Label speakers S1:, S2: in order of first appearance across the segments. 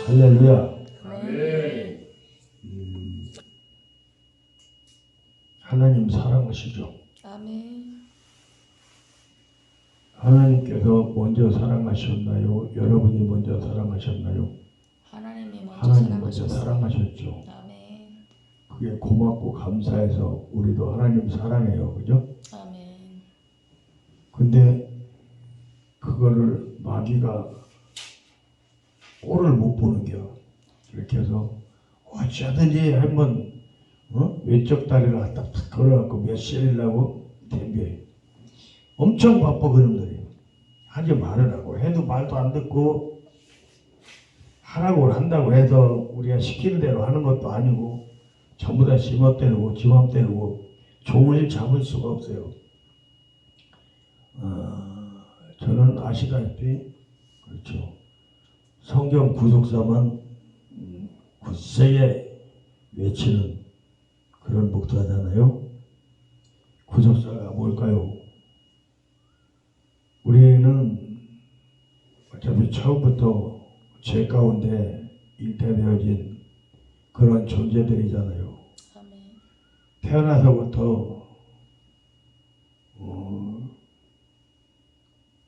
S1: 할렐루야.
S2: 아멘.
S1: 하나님 사랑하시죠.
S2: 아멘.
S1: 하나님께서 먼저 사랑하셨나요? 여러분이 먼저 사랑하셨나요?
S2: 하나님이 먼저
S1: 하나님 먼저
S2: 사랑하셨어요.
S1: 사랑하셨죠.
S2: 아멘.
S1: 그게 고맙고 감사해서 우리도 하나님 사랑해요. 그죠?
S2: 아멘.
S1: 근데 그거를 마귀가 꼴을 못 보는 겨. 이렇게 해서 어찌하든지 한번 외적 다리를 갖다 탁 걸어갖고 몇 시일라고 댕겨요. 엄청 바빠 그놈들이. 하지 말으라고 해도 말도 안 듣고, 하라고 한다고 해서 우리가 시키는 대로 하는 것도 아니고 전부 다 지멋대로고 지맘대로고 종을 잡을 수가 없어요. 저는 아시다시피 그렇죠. 성경 구속사만 굳세게 외치는 그런 목사잖아요. 구속사가 뭘까요? 우리는 어차피 처음부터 죄 가운데 잉태되어진 그런 존재들이잖아요.
S2: 아멘.
S1: 태어나서부터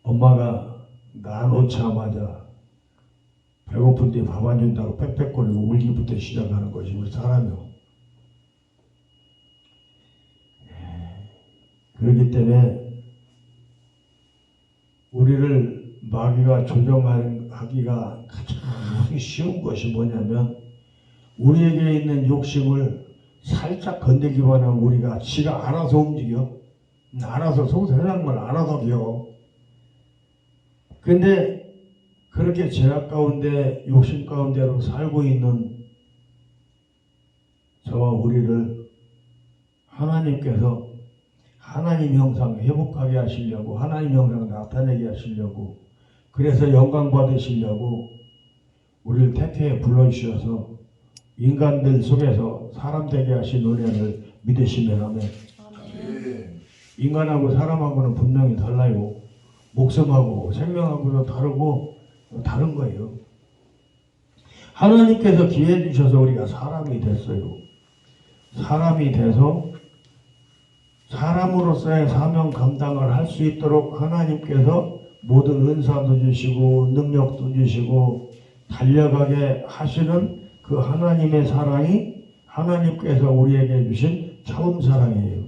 S1: 엄마가 낳아놓자마자 배고픈데 밥 안 준다고 빽빽거리고 울기부터 시작하는 것이 우리 사람이요. 그렇기 때문에 우리를 마귀가 조종하기가 가장 쉬운 것이 뭐냐면, 우리에게 있는 욕심을 살짝 건드기만 하면 우리가 지가 알아서 움직여. 알아서 세상만 알아서 기어. 근데 그렇게 죄악 가운데 욕심 가운데로 살고 있는 저와 우리를 하나님께서 하나님 형상 회복하게 하시려고, 하나님 형상 나타내게 하시려고, 그래서 영광 받으시려고 우리를 태태에 불러주셔서 인간들 속에서 사람 되게 하신 은혜를 믿으시면 하면, 인간하고 사람하고는 분명히 달라요. 목숨하고 생명하고도 다르고 다른 거예요. 하나님께서 기회 주셔서 우리가 사람이 됐어요. 사람이 돼서 사람으로서의 사명 감당을 할 수 있도록 하나님께서 모든 은사도 주시고 능력도 주시고 달려가게 하시는 그 하나님의 사랑이 하나님께서 우리에게 주신 처음 사랑이에요.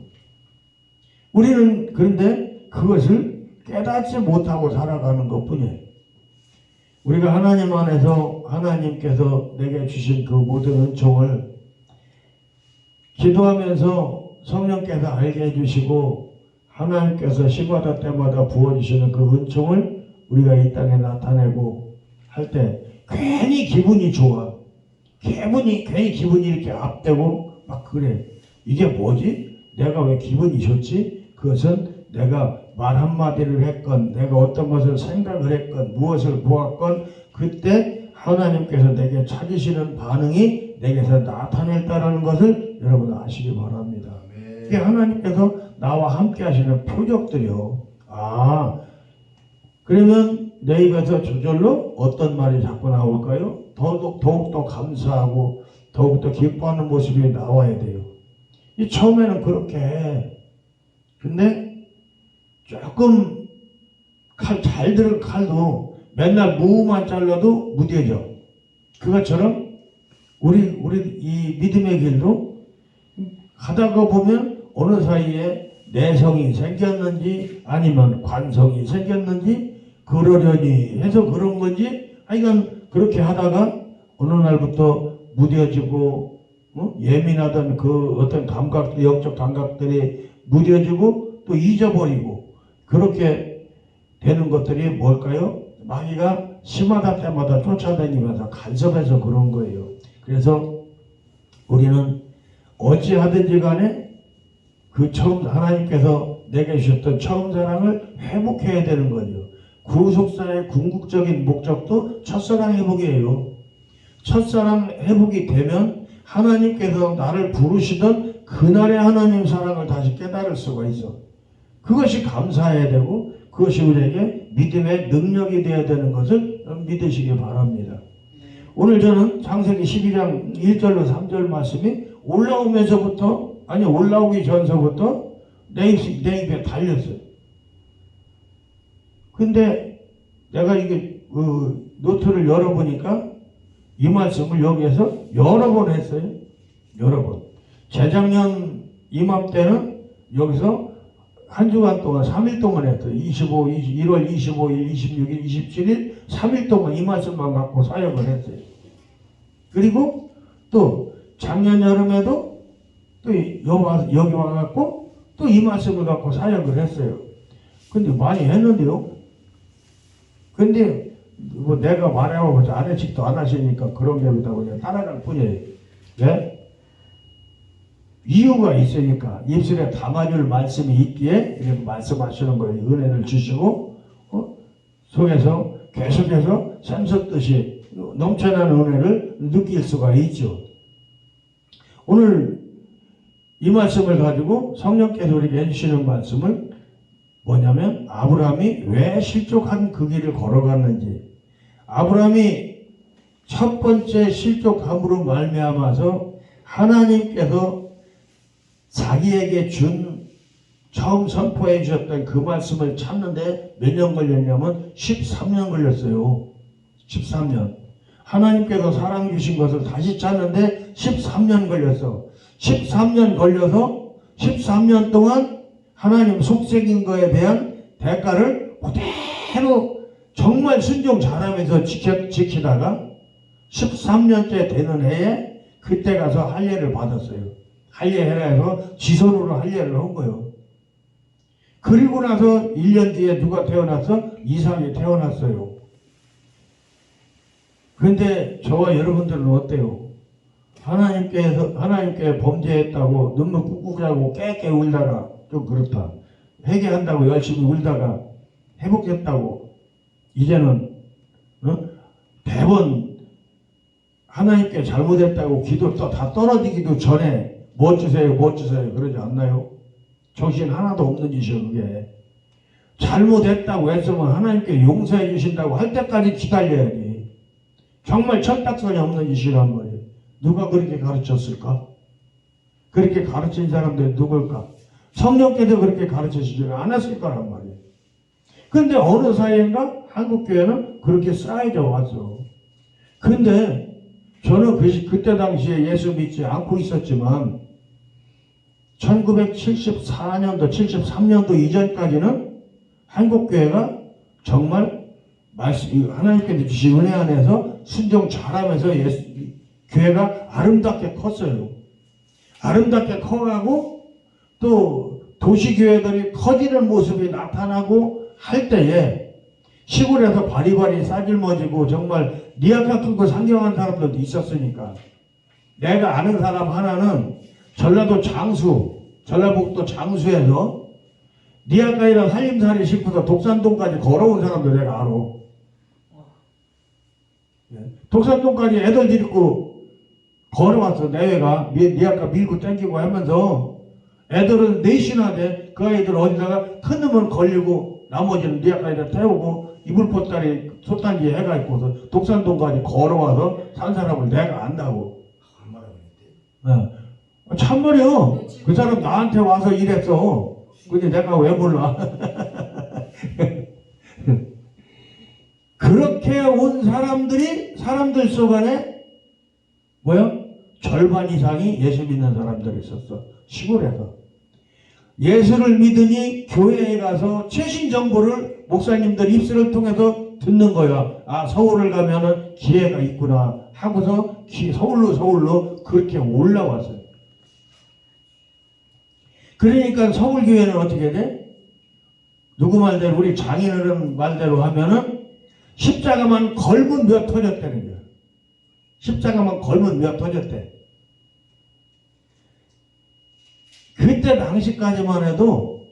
S1: 우리는 그런데 그것을 깨닫지 못하고 살아가는 것뿐이에요. 우리가 하나님 안에서 하나님께서 내게 주신 그 모든 은총을 기도하면서 성령께서 알게 해주시고 하나님께서 시마다 때마다 부어주시는 그 은총을 우리가 이 땅에 나타내고 할 때 괜히 기분이 좋아. 괜히 기분이 이렇게 앞대고 막 그래. 이게 뭐지? 내가 왜 기분이 좋지? 그것은 내가 말 한마디를 했건, 내가 어떤 것을 생각을 했건, 무엇을 보았건, 그때 하나님께서 내게 찾으시는 반응이 내게서 나타냈다는 것을 여러분 아시기 바랍니다. 이게 하나님께서 나와 함께 하시는 표적들이요. 그러면 내 입에서 저절로 어떤 말이 자꾸 나올까요? 더욱더 감사하고 더욱더 기뻐하는 모습이 나와야 돼요. 이 처음에는 그렇게 해. 근데 조금 잘 들은 칼도 맨날 무만 잘라도 무뎌져. 그것처럼 우리 이 믿음의 길도 가다가 보면 어느 사이에 내성이 생겼는지 아니면 관성이 생겼는지 그러려니 해서 그런 건지 하여간 그렇게 하다가 어느 날부터 무뎌지고 예민하던 그 어떤 감각들, 영적 감각들이 무뎌지고 또 잊어버리고 그렇게 되는 것들이 뭘까요? 마귀가 시마다 때마다 쫓아다니면서 간섭해서 그런 거예요. 그래서 우리는 어찌하든지 간에 그 처음 하나님께서 내게 주셨던 처음 사랑을 회복해야 되는 거죠. 구속사의 궁극적인 목적도 첫사랑 회복이에요. 첫사랑 회복이 되면 하나님께서 나를 부르시던 그날의 하나님 사랑을 다시 깨달을 수가 있어. 그것이 감사해야 되고 그것이 우리에게 믿음의 능력이 되어야 되는 것을 믿으시기 바랍니다. 오늘 저는 창세기 12장 1절로 3절 말씀이 올라오면서부터, 아니 올라오기 전서부터 내 입에 달렸어요. 근데 내가 이게 노트를 열어보니까 이 말씀을 여기에서 여러 번 했어요. 여러 번. 재작년 이맘때는 여기서 한 주간 동안 3일 동안 했어요. 1월 25일, 26일, 27일 3일 동안 이 말씀만 갖고 사역을 했어요. 그리고 또 작년 여름에도 또 여기 와갖고 또 이 말씀을 갖고 사역을 했어요. 근데 많이 했는데요. 근데 뭐 내가 말해보고 아래식도 안 하시니까 그런 게 없다고 그냥 따라갈 뿐이에요. 왜? 이유가 있으니까 입술에 담아줄 말씀이 있기에 이렇게 말씀하시는 거예요. 은혜를 주시고 속에서 계속해서 샘솟듯이 넘쳐나는 은혜를 느낄 수가 있죠. 오늘 이 말씀을 가지고 성령께서 우리에게 해주시는 말씀은 뭐냐면 아브라함이 왜 실족한 그 길을 걸어갔는지, 아브라함이 첫 번째 실족함으로 말미암아서 하나님께서 자기에게 준 처음 선포해 주셨던 그 말씀을 찾는데 몇 년 걸렸냐면 13년 걸렸어요. 13년. 하나님께서 사랑 주신 것을 다시 찾는데 13년 걸렸어. 13년 걸려서 13년 동안 하나님 속삭인 거에 대한 대가를 그대로 정말 순종 잘하면서 지키다가 13년째 되는 해에 그때 가서 할례를 받았어요. 할례해라 해서 지손으로 할례를 한 거예요. 그리고 나서 1년 뒤에 누가 태어났어? 이삭이 태어났어요. 그런데 저와 여러분들은 어때요? 하나님께 범죄했다고 눈물 꾹꾹 하고 깨깨 울다가 좀 그렇다. 회개한다고 열심히 울다가 회복했다고 이제는 대번 하나님께 잘못했다고 기도 다 떨어지기도 전에 뭐 주세요 그러지 않나요? 정신 하나도 없는 짓이요. 그게 잘못했다고 했으면 하나님께 용서해 주신다고 할 때까지 기다려야지. 정말 철딱선이 없는 짓이란 말이에요. 누가 그렇게 가르쳤을까? 그렇게 가르친 사람들이 누굴까? 성령께서 그렇게 가르치시지 않았을 거란 말이에요. 그런데 어느 사이인가 한국교회는 그렇게 쌓여져 왔어. 그런데 저는 그때 당시에 예수 믿지 않고 있었지만 1974년도, 73년도 이전까지는 한국교회가 정말 하나님께서 주신 은혜 안에서 순종 잘하면서 교회가 아름답게 컸어요. 아름답게 커가고 또 도시교회들이 커지는 모습이 나타나고 할 때에 시골에서 바리바리 싸질머지고 정말 니아카 끌고 상경한 사람들도 있었으니까 내가 아는 사람 하나는 전라북도 장수에서 니아카이랑 살림살이 싣고서 독산동까지 걸어온 사람도 내가 알아. 독산동까지 애들 데리고 걸어왔어. 내외가 니아카 밀고 땡기고 하면서 애들은 넷이나 돼. 그 아이들 어디다가 큰 놈은 걸리고 나머지는 니아카에다 태우고 이불 보따리 솥단지 해가 있고서 독산동까지 걸어와서 산 사람을 내가 안다고. 참말이요. 그 사람 나한테 와서 이랬어. 근데 내가 왜 몰라. 그렇게 온 사람들 속 안에 절반 이상이 예수 믿는 사람들이 있었어. 시골에서. 예수를 믿으니 교회에 가서 최신 정보를 목사님들 입술을 통해서 듣는 거야. 아, 서울을 가면은 기회가 있구나 하고서 서울로 그렇게 올라왔어요. 그러니까 서울교회는 어떻게 돼? 누구 말대로 우리 장인어른 말대로 하면은 십자가만 걸면 몇 터졌다는 거야. 십자가만 걸면 몇 터졌대. 그때 당시까지만 해도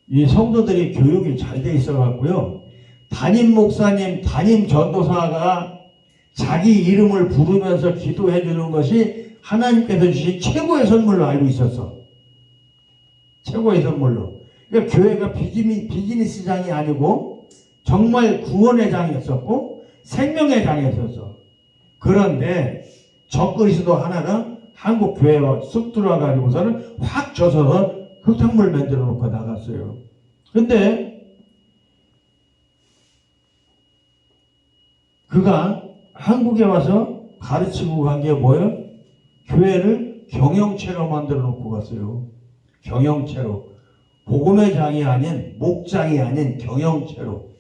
S1: 이 성도들이 교육이 잘 돼 있어 갖고요. 담임 목사님, 담임 전도사가 자기 이름을 부르면서 기도해 주는 것이 하나님께서 주신 최고의 선물로 알고 있었어. 최고의 선물로. 그러니까 교회가 비즈니스장이 아니고 정말 구원의 장이었었고 생명의 장이었었어. 그런데 적그리스도 하나가 한국 교회에 쑥 들어와가지고서는 확 져서 흙탕물 만들어 놓고 나갔어요. 근데 그가 한국에 와서 가르치고 간 게 뭐예요? 교회를 경영체로 만들어 놓고 갔어요. 경영체로. 복음의 장이 아닌, 목장이 아닌 경영체로.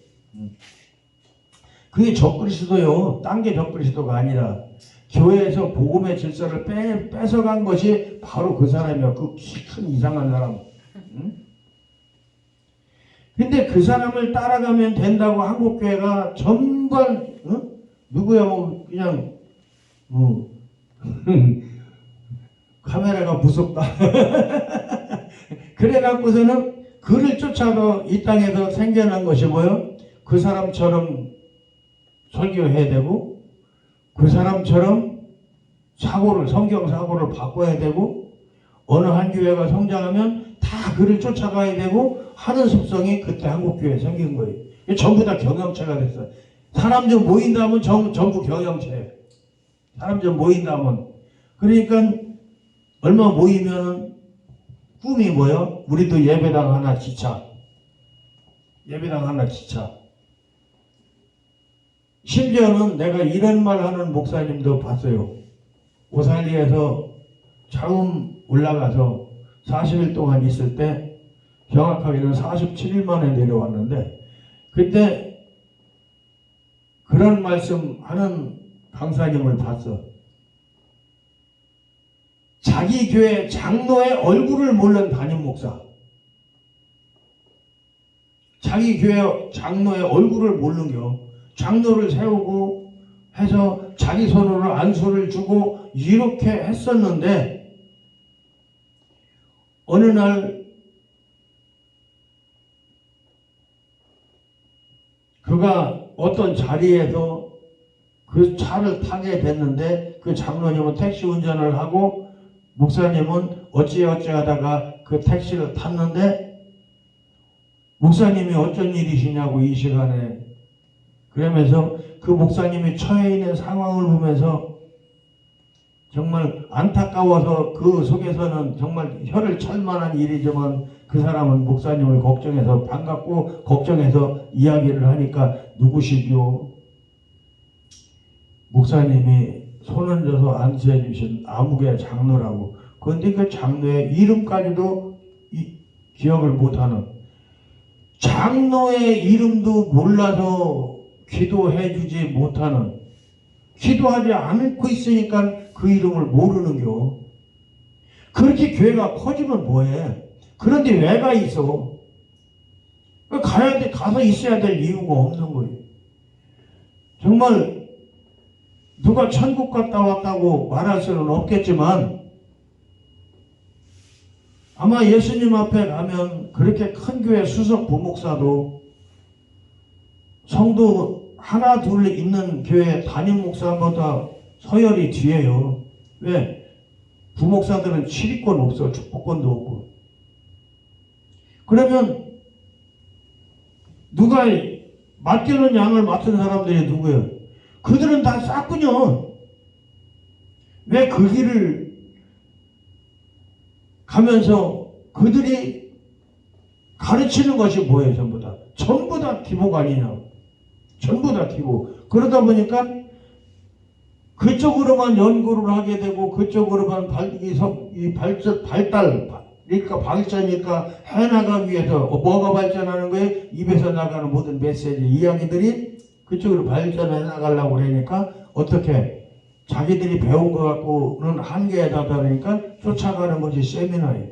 S1: 그게 적그리스도요. 딴 게 적그리스도가 아니라 교회에서 복음의 질서를 뺏어간 것이 바로 그 사람이야. 그 큰 이상한 사람. 근데 그 사람을 따라가면 된다고 한국교회가 전부 누구야 뭐 그냥 카메라가 무섭다. 그래갖고서는 그를 쫓아서 이 땅에서 생겨난 것이 뭐예요? 그 사람처럼 설교해야 되고 그 사람처럼 성경 사고를 바꿔야 되고 어느 한 교회가 성장하면 다 그를 쫓아가야 되고 하는 습성이 그때 한국교회에 생긴 거예요. 전부 다 경영체가 됐어요. 사람 좀 모인다 하면 전부 경영체. 사람 좀 모인다 하면. 그러니까 얼마 모이면 꿈이 뭐예요? 우리도 예배당 하나 지차. 예배당 하나 지차. 심지어는 내가 이런 말 하는 목사님도 봤어요. 오살리에서 처음 올라가서 40일 동안 있을 때 정확하게는 47일 만에 내려왔는데 그때 그런 말씀 하는 강사님을 봤어. 자기 교회 장로의 얼굴을 모르는 담임 목사. 자기 교회 장로의 얼굴을 모르는겨. 장로를 세우고 해서 자기 손으로 안수를 주고 이렇게 했었는데 어느 날 그가 어떤 자리에서 그 차를 타게 됐는데 그 장로님은 택시 운전을 하고 목사님은 어찌어찌 하다가 그 택시를 탔는데 목사님이 어쩐 일이시냐고 이 시간에 그러면서 그 목사님이 처해 있는 상황을 보면서 정말 안타까워서 그 속에서는 정말 혀를 찰 만한 일이지만 그 사람은 목사님을 걱정해서 반갑고 걱정해서 이야기를 하니까 누구시죠? 목사님이 손 얹어서 안수해 주신 아무개 장로라고. 그런데 그 장로의 이름까지도 기억을 못하는 장로의 이름도 몰라서 기도해 주지 못하는 기도하지 않고 있으니까 그 이름을 모르는겨. 그렇게 교회가 커지면 뭐해? 그런데 왜 가 있어? 가야 돼, 가서 있어야 될 이유가 없는 거예요. 정말 누가 천국 갔다 왔다고 말할 수는 없겠지만 아마 예수님 앞에 가면 그렇게 큰 교회 수석 부목사도 성도 하나 둘 있는 교회 담임 목사보다 서열이 뒤에요. 왜? 부목사들은 치리권 없어. 축복권도 없고. 그러면 누가 맡기는 양을 맡은 사람들이 누구예요? 그들은 다 쌌군요. 왜 그 길을 가면서 그들이 가르치는 것이 뭐예요? 전부 다 기복 아니냐. 전부 다 기복. 그러다 보니까 그쪽으로만 연구를 하게 되고 그쪽으로만 발전이니까 해나가기 위해서 뭐가 발전하는 거예요? 입에서 나가는 모든 메시지 이야기들이 그쪽으로 발전해 나가려고 그러니까 어떻게 자기들이 배운 것 갖고는 한계에 다다르니까 쫓아가는 것이 세미나예요.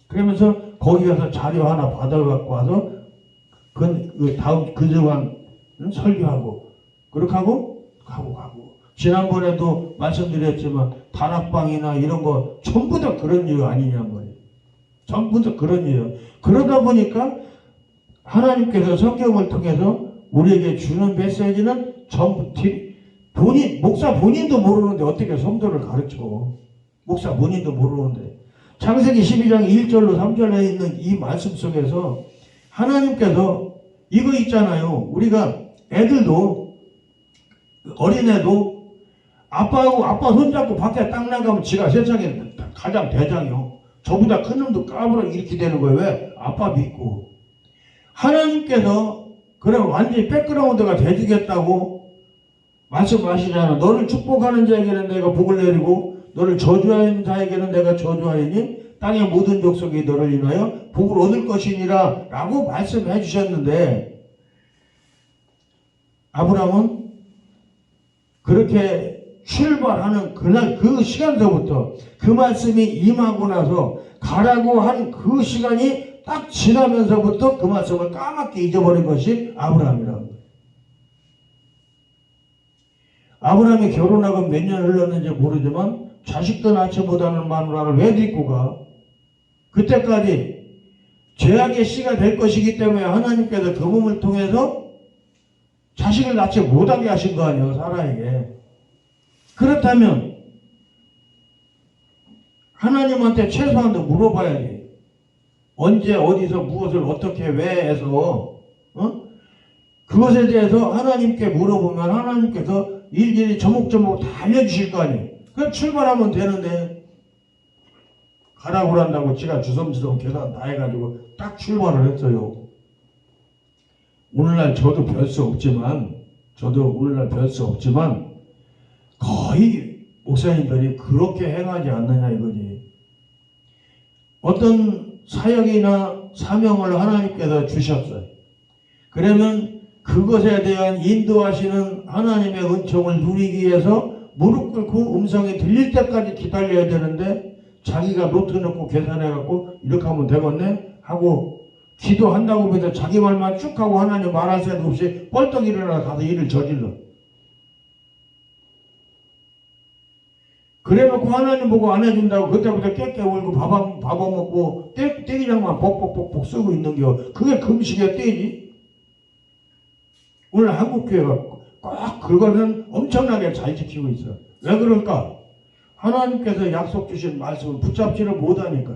S1: 그러면서 거기 가서 자료 하나 받아갖고 와서 다음 그동안 설교하고 그렇게 하고 가고 지난번에도 말씀드렸지만 다락방이나 이런 거 전부 다 그런 이유 아니냐는 거예요. 전부 다 그런 이유. 그러다 보니까 하나님께서 성경을 통해서 우리에게 주는 메시지는 전부 목사 본인도 모르는데 어떻게 성도를 가르쳐. 목사 본인도 모르는데. 창세기 12장 1절로 3절에 있는 이 말씀 속에서 하나님께서 이거 있잖아요. 우리가 애들도 어린애도 아빠 손잡고 밖에 딱 나가면 지가 세상에 가장 대장이요. 저보다 큰 놈도 까불어 이렇게 되는 거예요. 왜? 아빠 믿고. 하나님께서 그럼 완전히 백그라운드가 돼주겠다고 말씀하시잖아. 너를 축복하는 자에게는 내가 복을 내리고 너를 저주하는 자에게는 내가 저주하리니 땅의 모든 족속이 너를 인하여 복을 얻을 것이니라 라고 말씀해 주셨는데, 아브라함은 그렇게 출발하는 그날 그 시간서부터 그 말씀이 임하고 나서 가라고 한 그 시간이 딱 지나면서부터 그 말씀을 까맣게 잊어버린 것이 아브라함이라는 거예요. 아브라함이 결혼하고 몇 년 흘렀는지 모르지만 자식도 낳지 못하는 마누라를 왜 데리고 가? 그때까지 죄악의 씨가 될 것이기 때문에 하나님께서 그 몸을 통해서 자식을 낳지 못하게 하신 거 아니에요, 사라에게. 그렇다면 하나님한테 최소한도 물어봐야지. 언제 어디서 무엇을 어떻게 왜 해서 그것에 대해서 하나님께 물어보면 하나님께서 일일이 조목조목 다 알려주실 거 아니에요. 그럼 출발하면 되는데 가라고 한다고 지가 주섬주섬 계산 다 해가지고 딱 출발을 했어요. 오늘날 저도 별 수 없지만 거의 목사님들이 그렇게 행하지 않느냐 이거지. 어떤 사역이나 사명을 하나님께서 주셨어요. 그러면 그것에 대한 인도하시는 하나님의 은총을 누리기 위해서 무릎 꿇고 음성이 들릴 때까지 기다려야 되는데, 자기가 노트 넣고 계산해갖고 이렇게 하면 되겠네 하고 기도한다고 해서 자기 말만 쭉 하고 하나님 말할 새도 없이 뻘떡 일어나 가서 일을 저질러. 그래놓고 하나님 보고 안 해준다고 그때부터 깨깨 울고 밥 안 먹고 떼기장만 벅벅벅벅 쓰고 있는 겨. 그게 금식의 때지. 오늘 한국교회가 꼭 그거는 엄청나게 잘 지키고 있어. 왜 그럴까? 하나님께서 약속 주신 말씀을 붙잡지를 못하니까.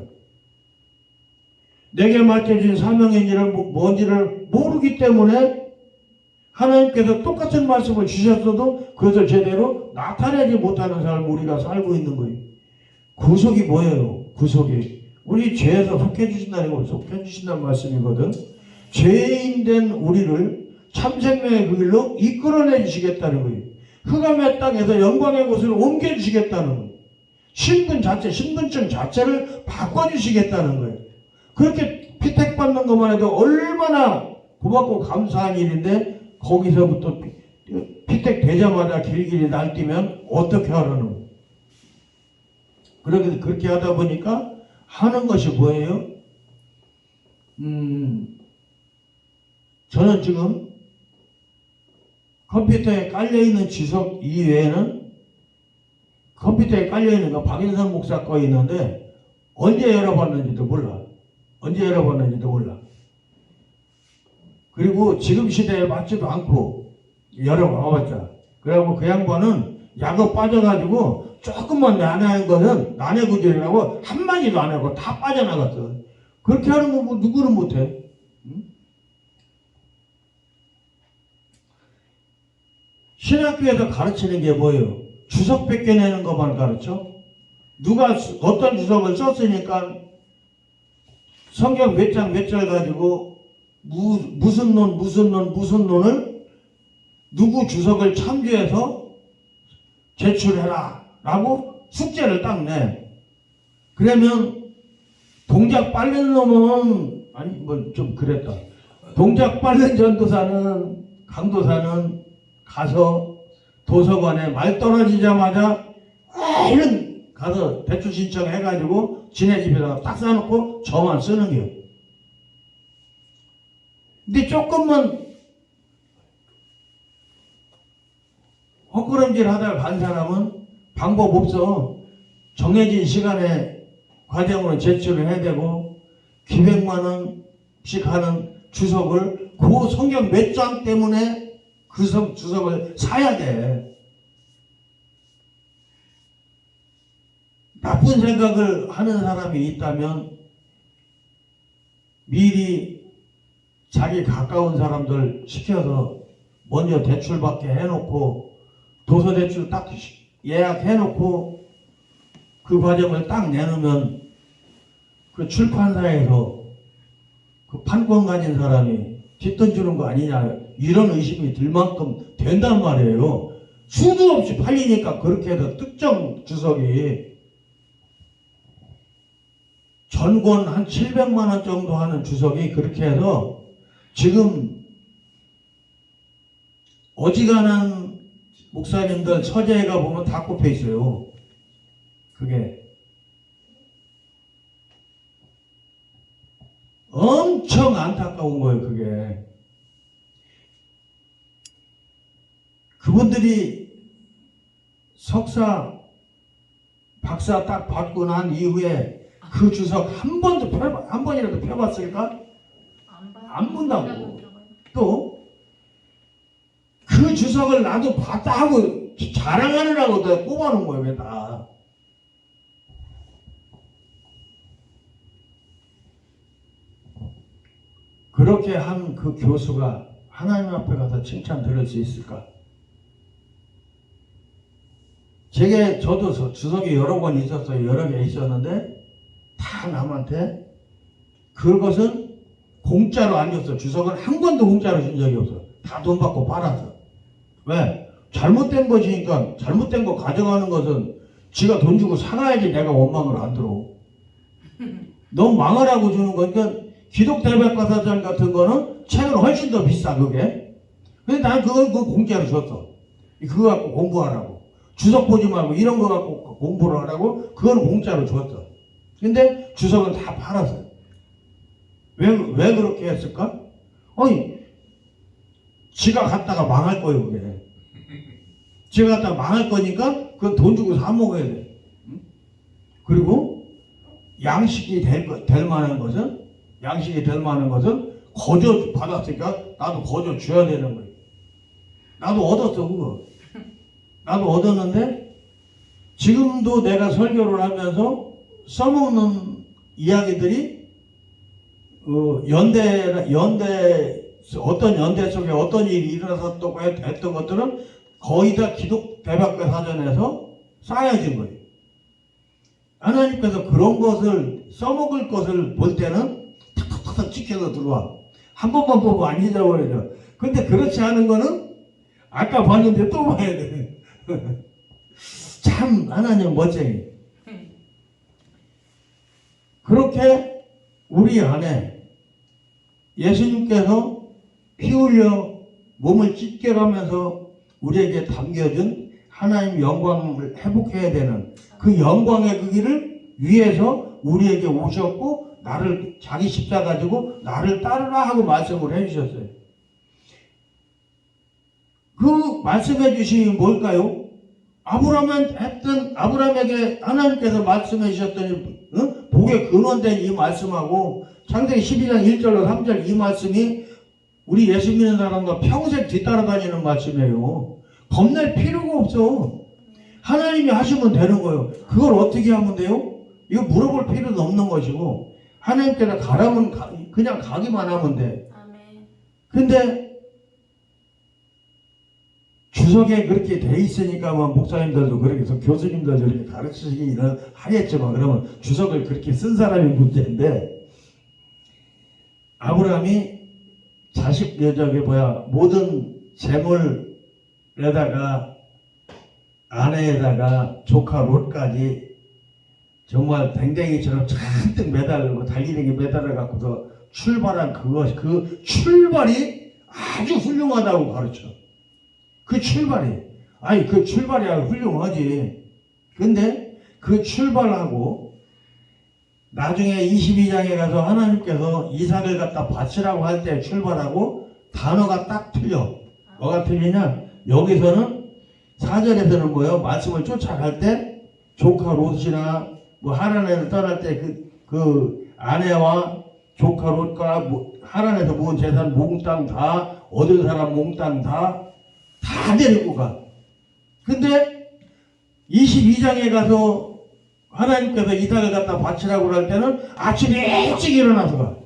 S1: 내게 맡겨진 사명의 일을 뭔지를 모르기 때문에 하나님께서 똑같은 말씀을 주셨어도 그것을 제대로 나타내지 못하는 삶을 우리가 살고 있는 거예요. 구속이 뭐예요? 구속이 우리 죄에서 속해주신다는 걸 속해주신다는 말씀이거든. 죄인된 우리를 참생명의 그 길로 이끌어내 주시겠다는 거예요. 흑암의 땅에서 영광의 곳으로 옮겨주시겠다는 거예요. 신분증 자체를 바꿔주시겠다는 거예요. 그렇게 피택받는 것만 해도 얼마나 고맙고 감사한 일인데, 거기서부터 피택되자마자 길길이 날뛰면 어떻게 하라는 거예요. 그렇게 하다 보니까 하는 것이 뭐예요? 저는 지금 컴퓨터에 깔려있는 지석 이외에는 컴퓨터에 깔려있는 거 박인선 목사 거 있는데 언제 열어봤는지도 몰라. 그리고 지금 시대에 맞지도 않고 열어봐봤자. 그래갖고 그 양반은 약어 빠져가지고 조금만 난해한 거는 난해 구절이라고 한마디도 안 하고 다 빠져나갔어. 그렇게 하는 거 뭐 누구는 못해. 응? 신학교에서 가르치는 게 뭐예요? 주석 뺏겨내는 것만 가르쳐? 누가 어떤 주석을 썼으니까 성경 몇 장 몇 절 가지고 무슨 논을 누구 주석을 참조해서 제출해라 라고 숙제를 딱 내. 그러면 동작 빠른 놈은 아니 뭐 좀 그랬다. 동작 빠른 전도사는 강도사는 가서 도서관에 말 떨어지자마자 얼른 가서 대출 신청해가지고 지네 집에다가 딱 싸놓고 저만 쓰는 거예요. 근데 조금만 헛걸음질 하다가 간 사람은 방법 없어. 정해진 시간에 과정으로 제출을 해야 되고 기백만 원씩 하는 주석을 그 성경 몇 장 때문에 그 주석을 사야 돼. 나쁜 생각을 하는 사람이 있다면 미리 자기 가까운 사람들 시켜서 먼저 대출받게 해놓고 도서 대출 딱 예약해놓고 그 과정을 딱 내놓으면 그 출판사에서 그 판권 가진 사람이 뒷돈 주는 거 아니냐 이런 의심이 들 만큼 된단 말이에요. 수도 없이 팔리니까 그렇게 해서 특정 주석이 전권 한 700만 원 정도 하는 주석이 그렇게 해서 지금 어지간한 목사님들 서재가 보면 다 꼽혀 있어요. 그게 엄청 안타까운 거예요. 그게 그분들이 석사 박사 딱 받고 난 이후에 그 주석 한 번이라도 펴봤을까? 안 본다고. 또 그 주석을 나도 봤다 하고 자랑하느라고 다 꼽아놓은 거예요. 왜 다. 그렇게 한 그 교수가 하나님 앞에 가서 칭찬 들을 수 있을까? 저도 주석이 여러 번 있었어요. 여러 개 있었는데 다 남한테 그것은 공짜로 안 줬어. 주석은 한 번도 공짜로 준 적이 없어. 다 돈 받고 팔았어. 왜? 잘못된 것이니까 잘못된 거 가져가는 것은 지가 돈 주고 사가야지 내가 원망을 안 들어. 너무 망하라고 주는 거니까 기독대백과사전 같은 거는 책은 훨씬 더 비싸 그게. 근데 난 그걸 공짜로 줬어. 그거 갖고 공부하라고. 주석 보지 말고 이런 거 갖고 공부를 하라고 그거는 공짜로 줬어. 근데 주석은 다 팔았어요. 왜 그렇게 했을까? 아니 지가 갖다가 망할 거예요 그게. 지가 갖다가 망할 거니까 그건 돈 주고 사 먹어야 돼. 그리고 양식이 될 만한 것은 거저 받았으니까 나도 거저 줘야 되는 거예요. 나도 얻었어 그거. 나도 얻었는데 지금도 내가 설교를 하면서 써먹는 이야기들이 어떤 연대 속에 어떤 일이 일어났었다고 했던 것들은 거의 다 기독 대박과 사전에서 쌓여진 거예요. 하나님께서 그런 것을 써먹을 것을 볼 때는 탁탁탁 찍혀서 들어와. 한 번만 보고 안 잊어버려져. 근데 그렇지 않은 거는 아까 봤는데 또 봐야 돼. 참 하나님 멋쟁이. 그렇게 우리 안에 예수님께서 피 흘려 몸을 찢겨가면서 우리에게 담겨준 하나님 영광을 회복해야 되는 그 영광의 그 길을 위해서 우리에게 오셨고 나를 자기 십자가 가지고 나를 따르라 하고 말씀을 해주셨어요. 그 말씀해 주심이 뭘까요? 아브라함에게 하나님께서 말씀해 주셨더니 복의 근원된 이 말씀하고 창세기 12장 1절로 3절 이 말씀이 우리 예수 믿는 사람과 평생 뒤따라다니는 말씀이에요. 겁낼 필요가 없어. 하나님이 하시면 되는 거예요. 그걸 어떻게 하면 돼요? 이거 물어볼 필요도 없는 것이고 하나님께서 가라면 그냥 가기만 하면 돼. 근데 주석에 그렇게 돼 있으니까 뭐 목사님들도 그렇게 해서 교수님들도 이렇게 가르치기는 하겠지만 그러면 주석을 그렇게 쓴 사람이 문제인데 아브라함이 모든 재물에다가 아내에다가 조카 롯까지 정말 댕댕이처럼 잔뜩 매달고 달리는 게 매달려 갖고서 출발한 그 출발이 아주 훌륭하다고 가르쳐. 그 출발이 아주 훌륭하지. 근데 그 출발하고 나중에 22장에 가서 하나님께서 이삭을 갖다 바치라고 할 때 출발하고 단어가 딱 틀려. 뭐가 틀리냐? 여기서는 4절에서는 뭐예요? 말씀을 쫓아갈 때 조카 롯이나 뭐 하란에서 떠날 때 그 아내와 조카 롯과 하란에서 모은 재산 몽땅 다 얻은 사람 몽땅 다 데리고 가. 근데 22장에 가서 하나님께서 이삭을 갖다 바치라고 할 때는 아침에 일찍 일어나서 가.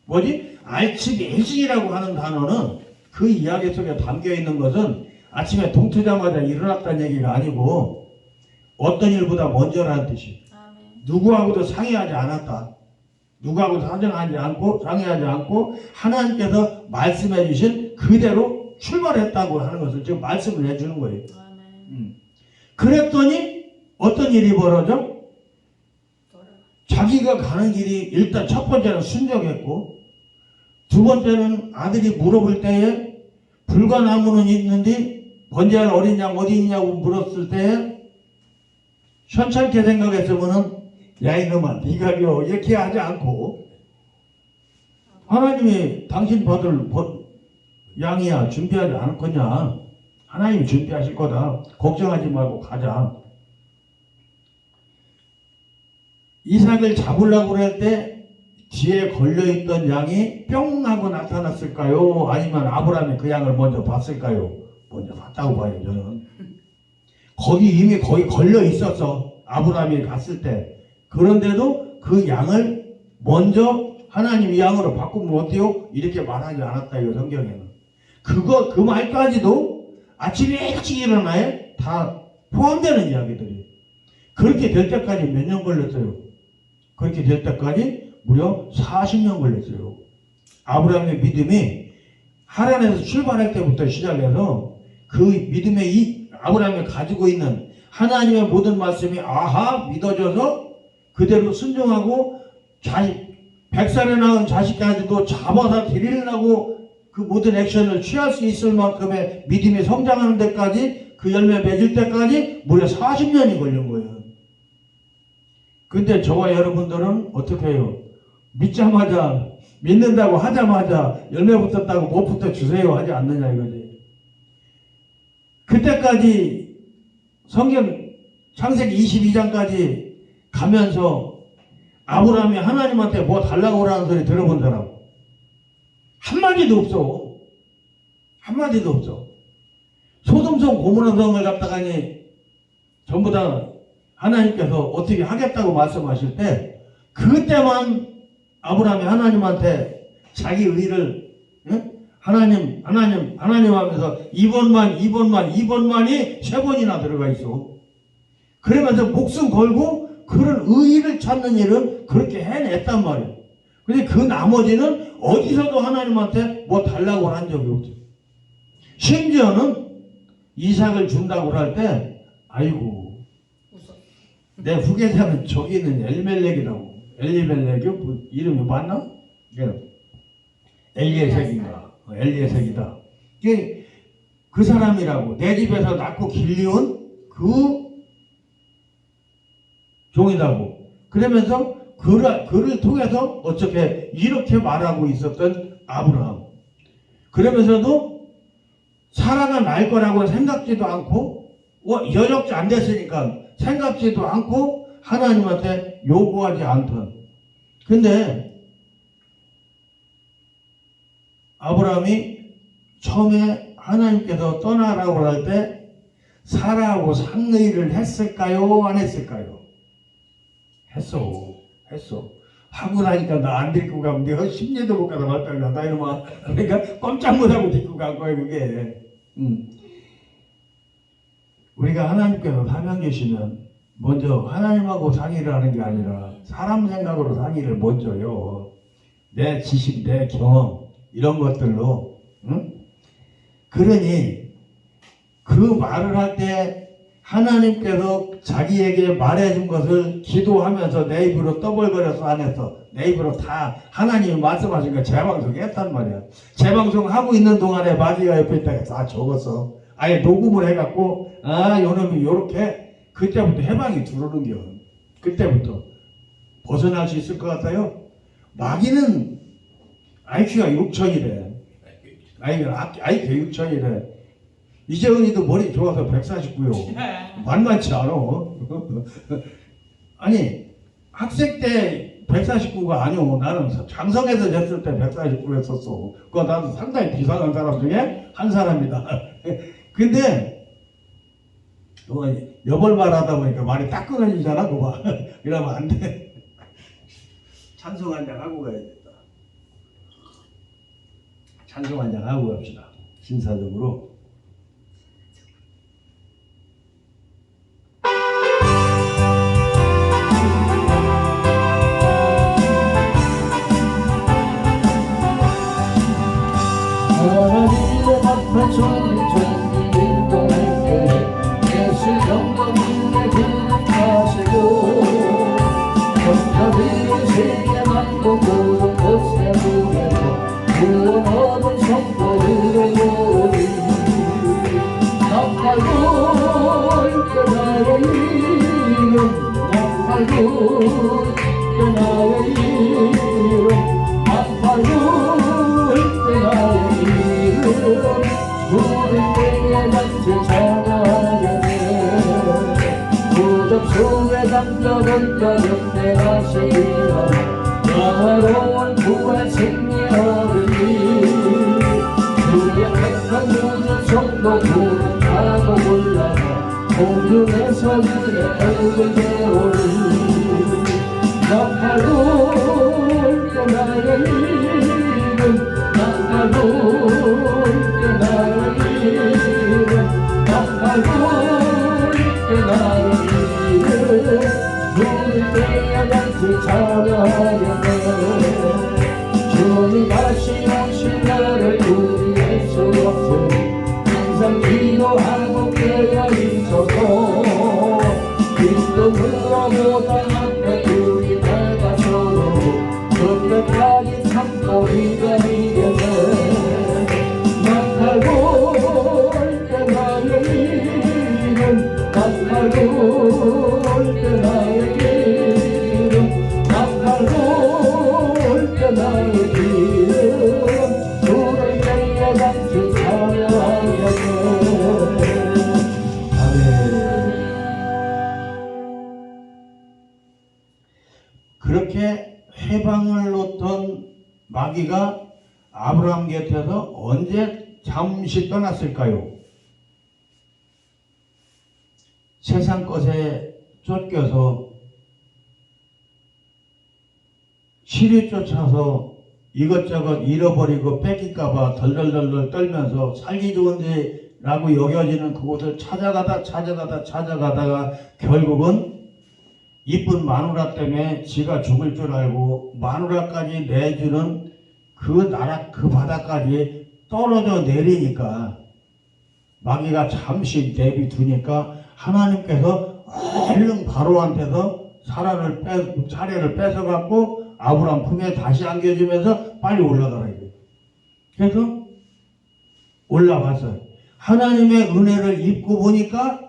S1: 뭐지? 아침 일찍이라고 하는 단어는 그 이야기 속에 담겨 있는 것은 아침에 동 트자마자 일어났다는 얘기가 아니고 어떤 일보다 먼저라는 뜻이.
S2: 아멘.
S1: 누구하고도 상의하지 않았다. 누구하고도 상의하지 않고 하나님께서 말씀해 주신 그대로 출발했다고 하는 것을 지금 말씀을 해주는 거예요.
S2: 아멘.
S1: 그랬더니 어떤 일이 벌어져?
S2: 돌아가.
S1: 자기가 가는 길이 일단 첫 번째는 순종했고, 두 번째는 아들이 물어볼 때에 불가나무는 있는데 번제할 어린 양 어디 있냐고 물었을 때에 현찮게 생각했으면은 야 이놈아 네가 이렇게 하지 않고 하나님이 당신 받을 양이야 준비하지 않을 거냐, 하나님이 준비하실 거다, 걱정하지 말고 가자. 이삭을 잡으려고 그럴 때 뒤에 걸려있던 양이 뿅 하고 나타났을까요? 아니면 아브라함이 그 양을 먼저 봤을까요? 먼저 봤다고 봐요, 저는. 이미 거기 걸려 있었어, 아브라함이 갔을 때. 그런데도 그 양을 먼저 하나님 이 양으로 바꾸면 어때요? 이렇게 말하지 않았다, 이 성경에는. 그 말까지도 아침에 일찍 일어나에 다 포함되는 이야기들이. 그렇게 될 때까지 몇 년 걸렸어요? 그렇게 될 때까지 무려 40년 걸렸어요. 아브라함의 믿음이 하란에서 출발할 때부터 시작해서 그 믿음의 아브라함이 가지고 있는 하나님의 모든 말씀이 믿어져서 그대로 순종하고 100살에 낳은 자식까지도 잡아다 드리려고 그 모든 액션을 취할 수 있을 만큼의 믿음이 성장하는 데까지, 그 열매 맺을 때까지 무려 40년이 걸린 거예요. 근데 저와 여러분들은 어떻게 해요? 믿는다고 하자마자 열매 붙었다고 못 붙어 주세요 하지 않느냐 이거지. 그때까지 성경 창세기 22장까지 가면서 아브라함이 하나님한테 뭐 달라고 하라는 소리 들어본 사람 한마디도 없어. 한마디도 없어. 소돔성 고모라성을 갖다가니 전부 다 하나님께서 어떻게 하겠다고 말씀하실 때 그때만 아브라함이 하나님한테 자기 의를 하나님 하면서 이번만이 3번이나 들어가 있어. 그러면서 목숨 걸고 그런 의의를 찾는 일은 그렇게 해냈단 말이에요. 근데 그 나머지는 어디서도 하나님한테 뭐 달라고 한 적이 없죠. 심지어는 이삭을 준다고 할 때 아이고 내 후계자는 저기 있는 엘멜렉이라고. 엘리멜렉이 이름이 맞나? 엘리에색인가? 엘리에색이다. 그 사람이라고. 내 집에서 낳고 길리운 그 종이라고. 그러면서 그를 통해서 어떻게 이렇게 말하고 있었던 아브라함. 그러면서도 사라가 날 거라고 생각지도 않고 여력지 안 됐으니까 생각지도 않고 하나님한테 요구하지 않던. 근데 아브라함이 처음에 하나님께서 떠나라고 할 때 사라하고 상의를 했을까요? 안 했을까요? 했어. 하고 나니까 나 안 데리고 가면 내가 10년도 못 가다 말다 이러면 그러니까 꼼짝 못하고 데리고 간 거예요 그게. 우리가 하나님께서 사명 주시면 먼저 하나님하고 상의를 하는 게 아니라 사람 생각으로 상의를 먼저요. 내 지식, 내 경험 이런 것들로. 그러니 그 말을 할 때 하나님께서 자기에게 말해준 것을 기도하면서 내 입으로 떠벌거려서 안 했어. 내 입으로 다 하나님이 말씀하신 거 재방송에 했단 말이야. 재방송하고 있는 동안에 마귀가 옆에 있다가 다 적었어. 아예 녹음을 해갖고 요놈이 요렇게. 그때부터 해방이 들어오는겨. 그때부터 벗어날 수 있을 것 같아요. 마귀는 IQ가 6천이래. IQ 6천이래. 이재은이도 머리 좋아서 149요. 만만치 않아. 아니 학생 때 149가 아니오. 나는 장성에서 쟀을 때 149 했었어. 그거 나도 상당히 비상한 사람 중에 한 사람이다. 근데 여벌말 하다 보니까 말이 딱 끊어지잖아. 그거 이러면 안 돼. 찬송 한장 하고 가야겠다. 찬송 한장 하고 갑시다. 신사적으로.
S3: 하나님의 기름하시고 천사들은 세계만 보고 것에 부에서 구원 얻은 성도들의 모임 나팔불 때 나의 이름 나팔불 때 나의 이름 나팔불 때 나의 이름 부를 때에 단체 찬양하네 무덤 속에 담겨뒀던 내 가슴이라 영화로운 부활 승리하리니 주의 택한 모든 성도 부름 타고 올라가 공중에서 그의 얼굴 배우리 나팔불 때 나의 이름 나팔불 때 나의 이름 나팔불 때 나의 이름 부를 때에 단체 찬양하네 주님 다시 오실 날을 우리의 수 없으니 항상 기도하고 깨어 있어서 기쁨으로보다 앞에 우리 밝아서도 그때까지 참고 기다리겠네 나팔불 때 나의 이름 나팔불 때 나의 이름 나팔불 때 나의 이름 부를 때에 단체 찬양하겠네
S1: 그렇게 해방을 놓던 마귀가 아브라함 곁에서 언제 잠시 떠났을까요? 세상 것에 쫓겨서 시리 쫓아서 이것저것 잃어버리고 뺏길까봐 덜덜덜덜 떨면서 살기 좋은데라고 여겨지는 그곳을 찾아가다가 결국은 이쁜 마누라 때문에 지가 죽을 줄 알고 마누라까지 내주는 그 나라 그 바다까지 떨어져 내리니까 마귀가 잠시 내비두니까 하나님께서 얼른 바로한테서 사례를 뺏어갖고 아브라함 품에 다시 안겨주면서 빨리 올라가라 이거예요. 그래서 올라갔어요. 하나님의 은혜를 입고 보니까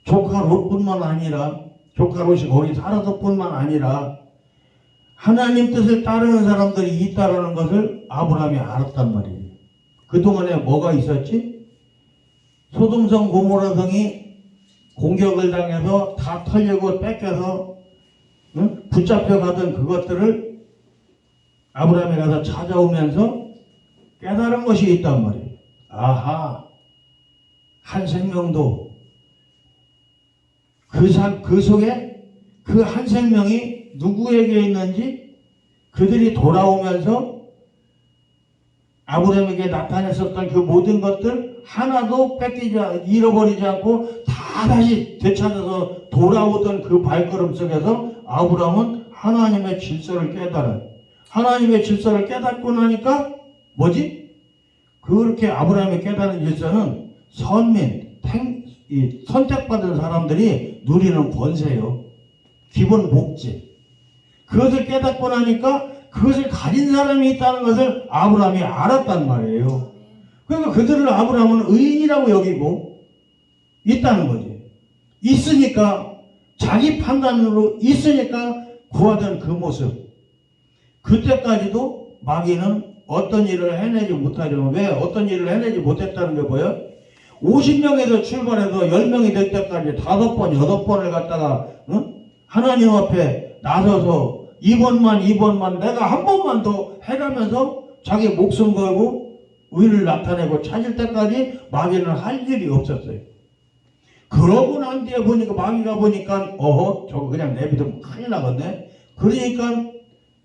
S1: 조카 롯뿐만 아니라 조카 롯이 거기 살아서 뿐만 아니라 하나님 뜻을 따르는 사람들이 있다라는 것을 아브라함이 알았단 말이에요. 그동안에 뭐가 있었지? 소돔성 고모라성이 공격을 당해서 다 털리고 뺏겨서 붙잡혀가던 그것들을 아브라함이 가서 찾아오면서 깨달은 것이 있단 말이에요. 아하, 한 생명도 그 속에 그 한 생명이 누구에게 있는지 그들이 돌아오면서 아브라함에게 나타냈었던 그 모든 것들 하나도 잃어버리지 않고 다 다시 되찾아서 돌아오던 그 발걸음 속에서 아브라함은 하나님의 질서를 깨달아요. 하나님의 질서를 깨닫고 나니까 뭐지? 그렇게 아브라함이 깨달은 질서는 선택받은 사람들이 누리는 권세요. 기본 목재. 그것을 깨닫고 나니까 그것을 가진 사람이 있다는 것을 아브라함이 알았단 말이에요. 그러니까 그들을 아브라함은 의인이라고 여기고 있다는 거지. 있으니까 자기 판단으로 있으니까 구하던 그 모습. 그때까지도 마귀는 어떤 일을 해내지 못하려면 왜 어떤 일을 해내지 못했다는 게 뭐예요? 50명에서 출발해서 10명이 될 때까지 5번, 8번을 갖다가 하나님 앞에 나서서 이번만 내가 한 번만 더 해가면서 자기 목숨 걸고 의를 나타내고 찾을 때까지 마귀는 할 일이 없었어요. 그러고 난 뒤에 보니까 마귀가 보니까 저거 그냥 내비두면 큰일 나겠네. 그러니까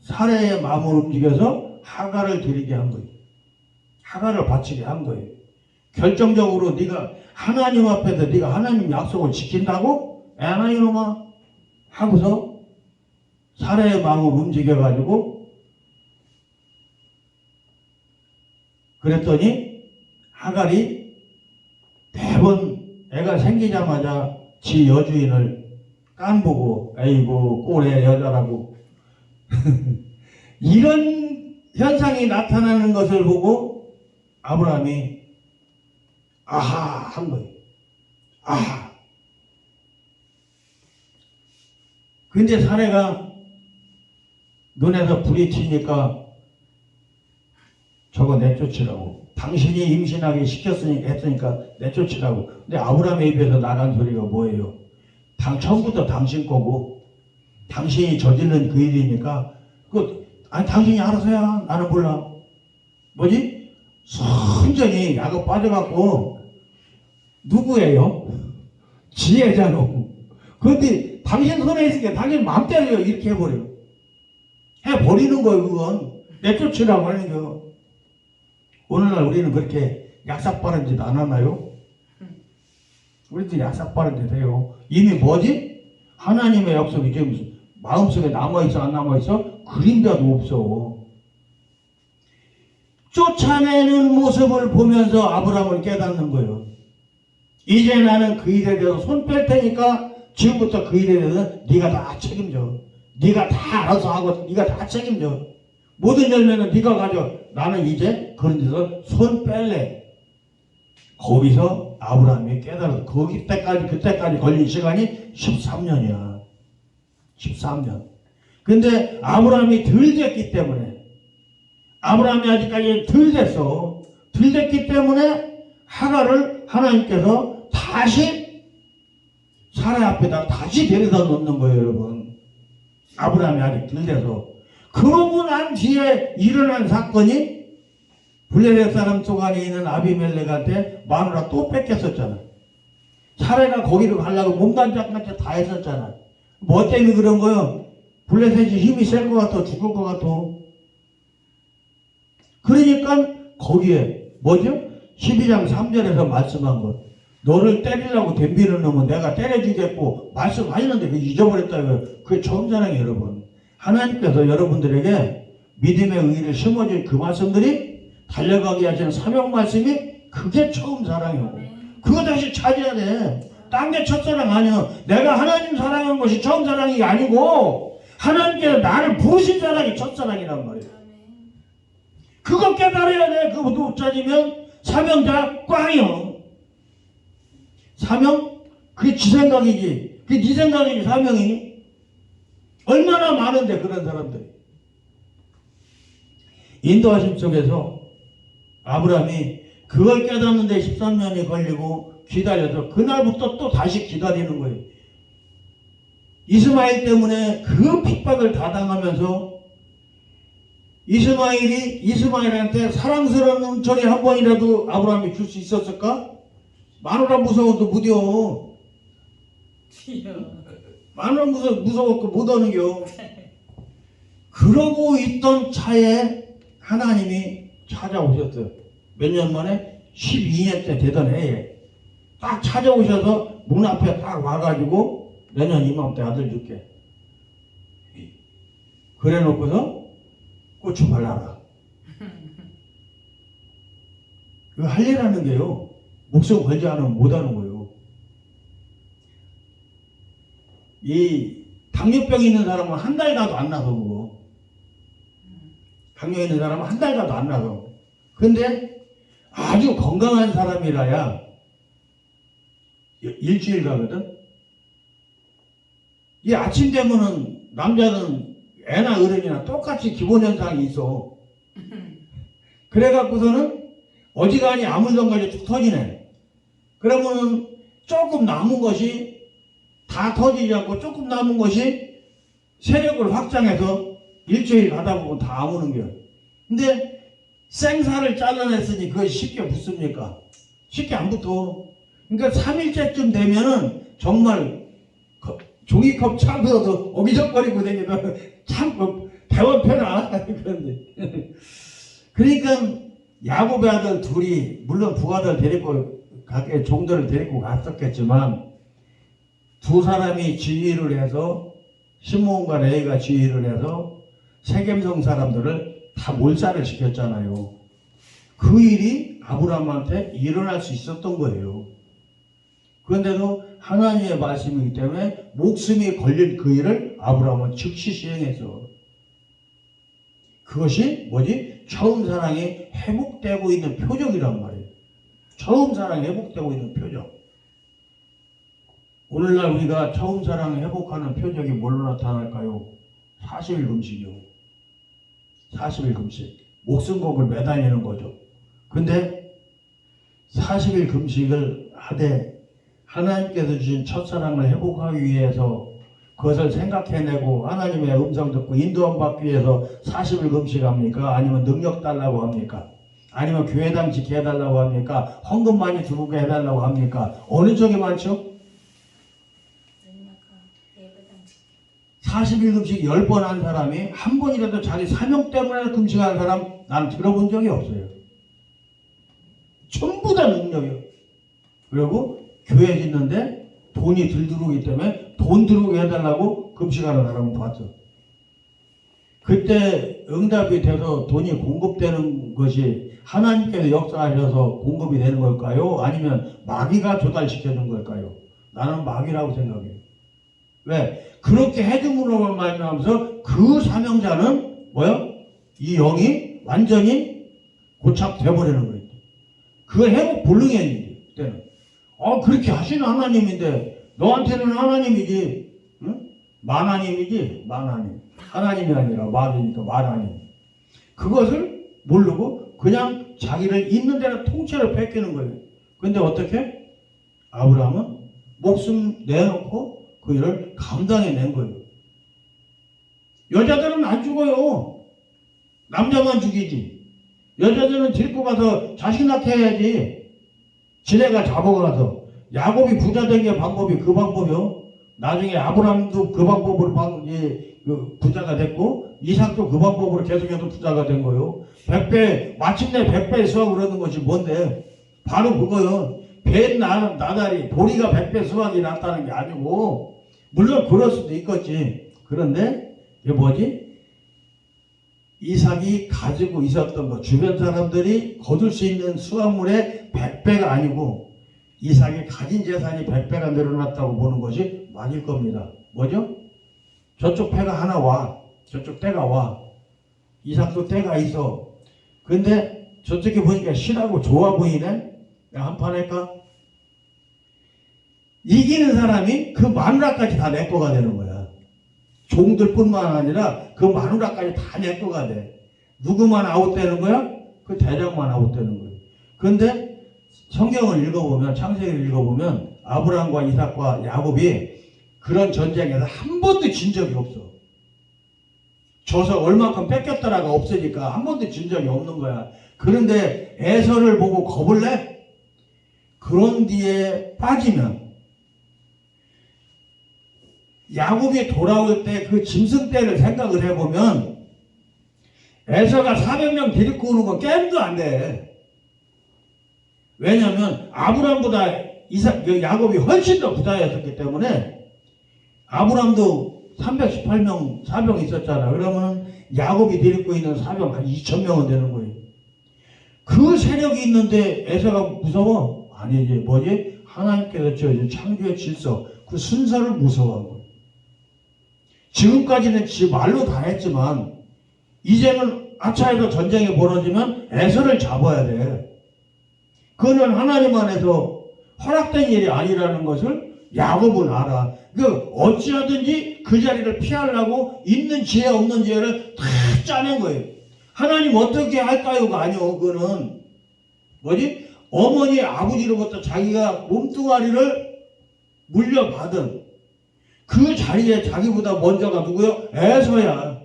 S1: 사례의 마음을 움직여서 하갈을 드리게 한 거예요. 하갈을 바치게 한 거예요. 결정적으로 네가 하나님 앞에서 네가 하나님 약속을 지킨다고? 에나 이놈아 하고서 사례의 마음을 움직여가지고 그랬더니 하갈이 매번 애가 생기자마자 지 여주인을 깐보고 아이고 꼴의 여자라고 이런 현상이 나타나는 것을 보고 아브라함이 아하 한 거예요. 아하. 근데 사내가 눈에서 불이 튀니까 저거 내쫓으라고. 당신이 임신하게 시켰으니까 했으니까 내쫓으라고. 근데 아브라함의 입에서 나간 소리가 뭐예요? 처음부터 당신 거고 당신이 저지른 그 일이니까 아니 당신이 알아서 해야 나는 몰라. 뭐지? 순전히 약을 빠져갖고 누구예요? 지혜잖아. 그런데 당신 손에 있으니까 당신 마음대로 이렇게 해버려요. 해버리는 거예요. 그건 내쫓으라고 하는 거. 오늘날 우리는 그렇게 약삭 빠른 짓 안 하나요? 우리도 약삭 빠른 짓 해요. 이미 뭐지? 하나님의 약속이 지금 마음속에 남아있어 안 남아있어? 그림자도 없어. 쫓아내는 모습을 보면서 아브라함을 깨닫는 거예요. 이제 나는 그 일에 대해서 손 뺄 테니까 지금부터 그 일에 대해서 네가 다 책임져. 네가 다 알아서 하고 네가 다 책임져. 모든 열매는 네가 가져. 나는 이제 그런 데서 손 뺄래. 거기서 아브라함이 깨달아서 그때까지 걸린 시간이 13년이야. 13년. 근데 아브라함이 덜 됐기 때문에 아브라함이 아직까지 덜 됐어. 덜 됐기 때문에 하갈을 하나님께서 다시 사라 앞에다 다시 데려다 놓는 거예요, 여러분. 아브라함이 아직 덜 돼서. 그러고 난 뒤에 일어난 사건이 블레셋 사람 속 안에 있는 아비멜렉한테 마누라 또 뺏겼었잖아. 사라가 거기로 가려고 몸단장같이 다 했었잖아. 뭐 때문에 그런 거요? 블레셋이 힘이 셀 것 같아. 죽을 것 같아. 그러니까 거기에 뭐죠? 12장 3절에서 말씀한 것. 너를 때리려고 덤비는 놈은 내가 때려주겠고 말씀하시는데 그 잊어버렸다고요. 그게 처음 자랑이에요, 여러분. 하나님께서 여러분들에게 믿음의 의의를 심어준 그 말씀들이 달려가게 하시는 사명 말씀이 그게 처음 사랑이에요. 그거 다시 찾아야 돼. 딴 게 첫사랑 아니야. 내가 하나님 사랑한 것이 처음 사랑이 아니고 하나님께서 나를 부르신 사랑이 첫사랑이란 말이에요. 그거 깨달아야 돼. 그거 못 찾으면 사명자 꽝이요. 사명? 그게 지 생각이지. 그게 네 생각이지 사명이니? 얼마나 많은데 그런 사람들이. 인도하심 속에서 아브라함이 그걸 깨닫는데 13년이 걸리고 기다려서 그날부터 또 다시 기다리는 거예요. 이스마엘 때문에 그 핍박을 다 당하면서 이스마엘한테 사랑스러운 소리 한 번이라도 아브라함이 줄 수 있었을까? 마누라 무서워도 무뎌. 마누라 무서워도 못 오는겨. 그러고 있던 차에 하나님이 찾아오셨어요. 몇 년 만에? 12년째 되던 해에 딱 찾아오셔서 문 앞에 딱 와가지고 내년 이맘때 아들 줄게. 그래 놓고서 고추 발라라. 그거 할 일 하는 게요. 목숨 걸지 않으면 못 하는 거예요. 이 당뇨병 있는 사람은 한 달 가도 안 나서 그거. 당뇨 있는 사람은 한 달 가도 안 나서. 근데 아주 건강한 사람이라야 일주일 가거든. 이 아침 되면은 남자는 애나 어른이나 똑같이 기본 현상이 있어. 그래갖고서는 어지간히 아물던가지 툭 터지네. 그러면은 조금 남은 것이 다 터지지 않고 조금 남은 것이 세력을 확장해서 일주일 가다 보면 다 아무는 거야. 근데 생살을 잘라냈으니 그것이 쉽게 붙습니까? 쉽게 안 붙어. 그러니까 3일째쯤 되면은 정말 종이컵 차고도 어기적거리고 다니다 참 대원패나 그런데. 그러니까 야곱의 아들 둘이 물론 부하들 데리고 각의 종들을 데리고 갔었겠지만 두 사람이 지휘를 해서 시므온과 레위가 지휘를 해서 세겜성 사람들을 다 몰살을 시켰잖아요. 그 일이 아브라함한테 일어날 수 있었던 거예요. 그런데도 하나님의 말씀이기 때문에 목숨이 걸린 그 일을 아브라함은 즉시 시행했어. 그것이 뭐지? 처음 사랑이 회복되고 있는 표적이란 말이에요. 처음 사랑이 회복되고 있는 표적. 오늘날 우리가 처음 사랑을 회복하는 표적이 뭘로 나타날까요? 40일 금식이요. 40일 금식. 목숨 걸고 매다니는 거죠. 근데 40일 금식을 하되 하나님께서 주신 첫사랑을 회복하기 위해서 그것을 생각해내고 하나님의 음성 듣고 인도함 받기 위해서 40일 금식합니까? 아니면 능력 달라고 합니까? 아니면 교회당 지켜 해달라고 합니까? 헌금 많이 들어오게 해달라고 합니까? 어느 쪽이 많죠? 40일 금식 10번 한 사람이 한 번이라도 자기 사명 때문에 금식하는 사람 나는 들어본 적이 없어요. 전부 다 능력이에요. 그리고 교회 짓는데 돈이 들 들어오기 때문에 돈 들어오게 해달라고 금식하는 사람은 봤어. 그때 응답이 돼서 돈이 공급되는 것이 하나님께서 역사하셔서 공급이 되는 걸까요? 아니면 마귀가 조달시켜준 걸까요? 나는 마귀라고 생각해요. 왜? 그렇게 해줌으로 말미암아서 그 사명자는 뭐야? 이 영이 완전히 고착돼버리는 거예요. 그걸 회복 불능이었는데 그때는. 그렇게 하시는 하나님인데 너한테는 하나님이지, 응? 만하님이지, 만하님. 하나님이 아니라 마귀니까 만하님. 그것을 모르고 그냥 자기를 있는 대로 통째로 뺏기는 거예요. 근데 어떻게? 아브라함은 목숨 내놓고 그 일을 감당해낸 거예요. 여자들은 안 죽어요. 남자만 죽이지. 여자들은 데리고 가서 자식 낳게 해야지. 지네가 잡아가서. 야곱이 부자 된 게 방법이 그 방법이요. 나중에 아브라함도 그 방법으로 부자가 됐고 이삭도 그 방법으로 계속해서 부자가 된 거예요. 100배, 마침내 100배 수확을 얻는 것이 뭔데? 바로 그거요. 뱀 나다리 보리가 100배 수확이 났다는 게 아니고, 물론 그럴 수도 있겠지. 그런데 이게 뭐지? 이삭이 가지고 있었던 것, 주변 사람들이 거둘 수 있는 수확물의 100배가 아니고 이삭이 가진 재산이 100배가 늘어났다고 보는 것이 맞을 겁니다. 뭐죠? 저쪽 배가 하나 와. 저쪽 때가 와. 이삭도 때가 있어. 근데 저쪽에 보니까 실하고 좋아 보이네? 내가 한판 할까? 이기는 사람이 그 마누라까지 다 내 거가 되는 거야. 종들뿐만 아니라 그 마누라까지 다 내 거가 돼. 누구만 아웃되는 거야? 그 대장만 아웃되는 거야. 그런데 성경을 읽어보면, 창세기를 읽어보면 아브라함과 이삭과 야곱이 그런 전쟁에서 한 번도 진 적이 없어. 져서 얼마큼 뺏겼더라가 없으니까 한 번도 진 적이 없는 거야. 그런데 에서를 보고 겁을 내? 그런 뒤에 빠지면 야곱이 돌아올 때 그 짐승 때를 생각을 해보면 에서가 400명 데리고 오는 건 게임도 안 돼. 왜냐하면 아브람보다 야곱이 훨씬 더 부자였기 때문에 아브람도 318명 사병 있었잖아. 그러면 야곱이 데리고 있는 사병 한 2,000명은 되는 거예요. 그 세력이 있는데 에서가 무서워? 아니지. 뭐지? 하나님께서 지어준 창조의 질서, 그 순서를 무서워한 거예요. 지금까지는 지 말로 다 했지만 이제는 아차에서 전쟁이 벌어지면 에서를 잡아야 돼. 그거는 하나님 안에서 허락된 일이 아니라는 것을 야곱은 알아. 그 어찌하든지 그 자리를 피하려고 있는 지혜 없는 지혜를 다 짜낸 거예요. 하나님 어떻게 할까요가 아니요. 그거는 뭐지? 어머니 아버지로부터 자기가 몸뚱아리를 물려받은 그 자리에 자기보다 먼저가 누구요? 에서야.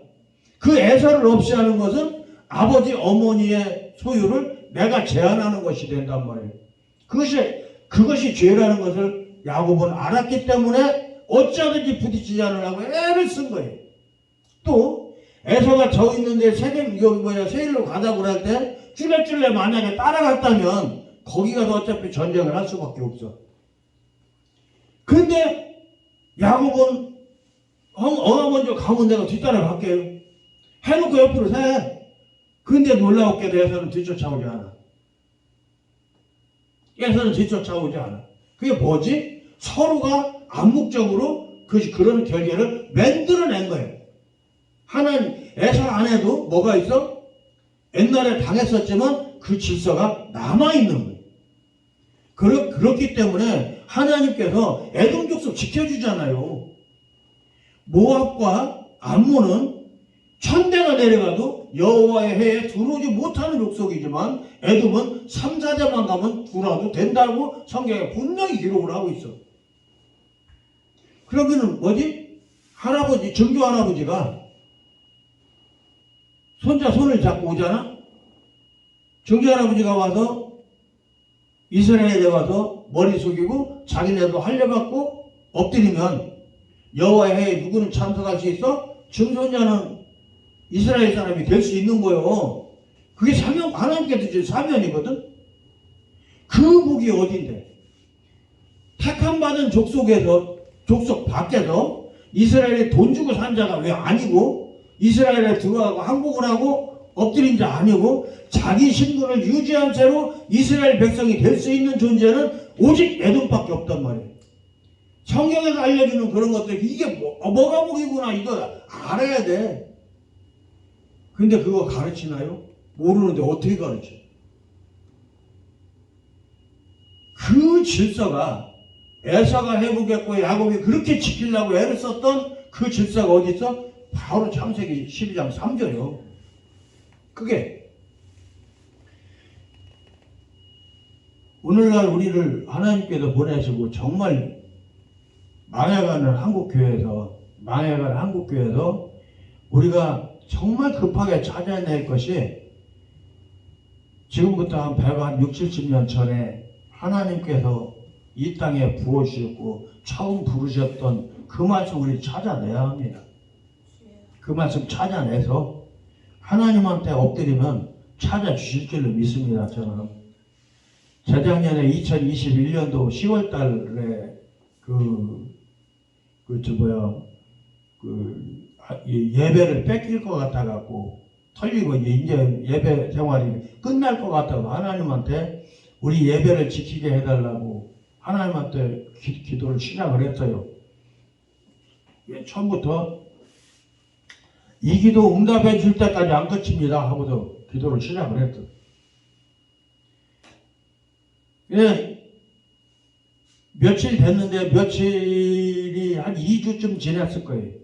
S1: 그 에서를 없이 하는 것은 아버지 어머니의 소유를 내가 제한하는 것이 된단 말이에요. 그것이 죄라는 것을 야곱은 알았기 때문에 어찌하든지 부딪히지 않으려고 애를 쓴 거예요. 또 에서가 저 있는데 세일로 가자고 할 때 쭈레쭈레 만약에 따라갔다면 거기 가서 어차피 전쟁을 할 수밖에 없어. 근데 야곱은 어가 먼저 가면 내가 뒤따라갈게요. 해놓고 옆으로 세. 근데 놀라웠게도 에서는 뒤쫓아오지 않아. 에서는 뒤쫓아오지 않아. 그게 뭐지? 서로가 암묵적으로 그런 결계를 만들어낸 거예요. 하나님 에서 안에도 뭐가 있어? 옛날에 당했었지만 그 질서가 남아있는 거예요. 그렇기 때문에 하나님께서 에돔 족속 지켜주잖아요. 모압과 암몬은 천대가 내려가도 여호와의 해에 들어오지 못하는 족속이지만 에돔은 3, 4대만 가면 들어와도 된다고 성경에 분명히 기록을 하고 있어. 그러면은 뭐지? 할아버지, 증조 할아버지가 손자 손을 잡고 오잖아? 증조 할아버지가 와서 이스라엘에 와서 머리 숙이고 자기네도 할려받고 엎드리면 여호와의 해에 누구는 참석할 수 있어? 증손자는 이스라엘 사람이 될 수 있는 거예요. 그게 사명, 하나님께 주신 사명이거든. 그 복이 어딘데? 택함받은 족속 밖에서 이스라엘에 돈 주고 산 자가 왜 아니고, 이스라엘에 들어가고 항복을 하고 엎드린 자 아니고, 자기 신분을 유지한 채로 이스라엘 백성이 될 수 있는 존재는 오직 에돔밖에 없단 말이에요. 성경에서 알려주는 그런 것들, 이게 뭐가 복이구나, 이거 알아야 돼. 근데 그거 가르치나요? 모르는데 어떻게 가르쳐? 그 질서가 에사가 해보겠고 야곱이 그렇게 지키려고 애를 썼던 그 질서가 어디 있어? 바로 창세기 12장 3절이요. 그게 오늘날 우리를 하나님께서 보내시고 정말 망해가는 한국교회에서 우리가 정말 급하게 찾아낼 것이, 지금부터 한 60, 70년 전에 하나님께서 이 땅에 부어주셨고 처음 부르셨던 그 말씀 우리 찾아내야 합니다. 그 말씀 찾아내서 하나님한테 엎드리면 찾아주실 줄로 믿습니다. 저는 재작년에 2021년도 10월 달에 예배를 뺏길 것 같아갖고 털리고 이제 예배 생활이 끝날 것 같다고 하나님한테 우리 예배를 지키게 해달라고 하나님한테 기도를 시작을 했어요. 처음부터 이 기도 응답해 줄 때까지 안 그칩니다 하고서 기도를 시작을 했어요. 며칠 됐는데 며칠이 한 2주쯤 지났을 거예요.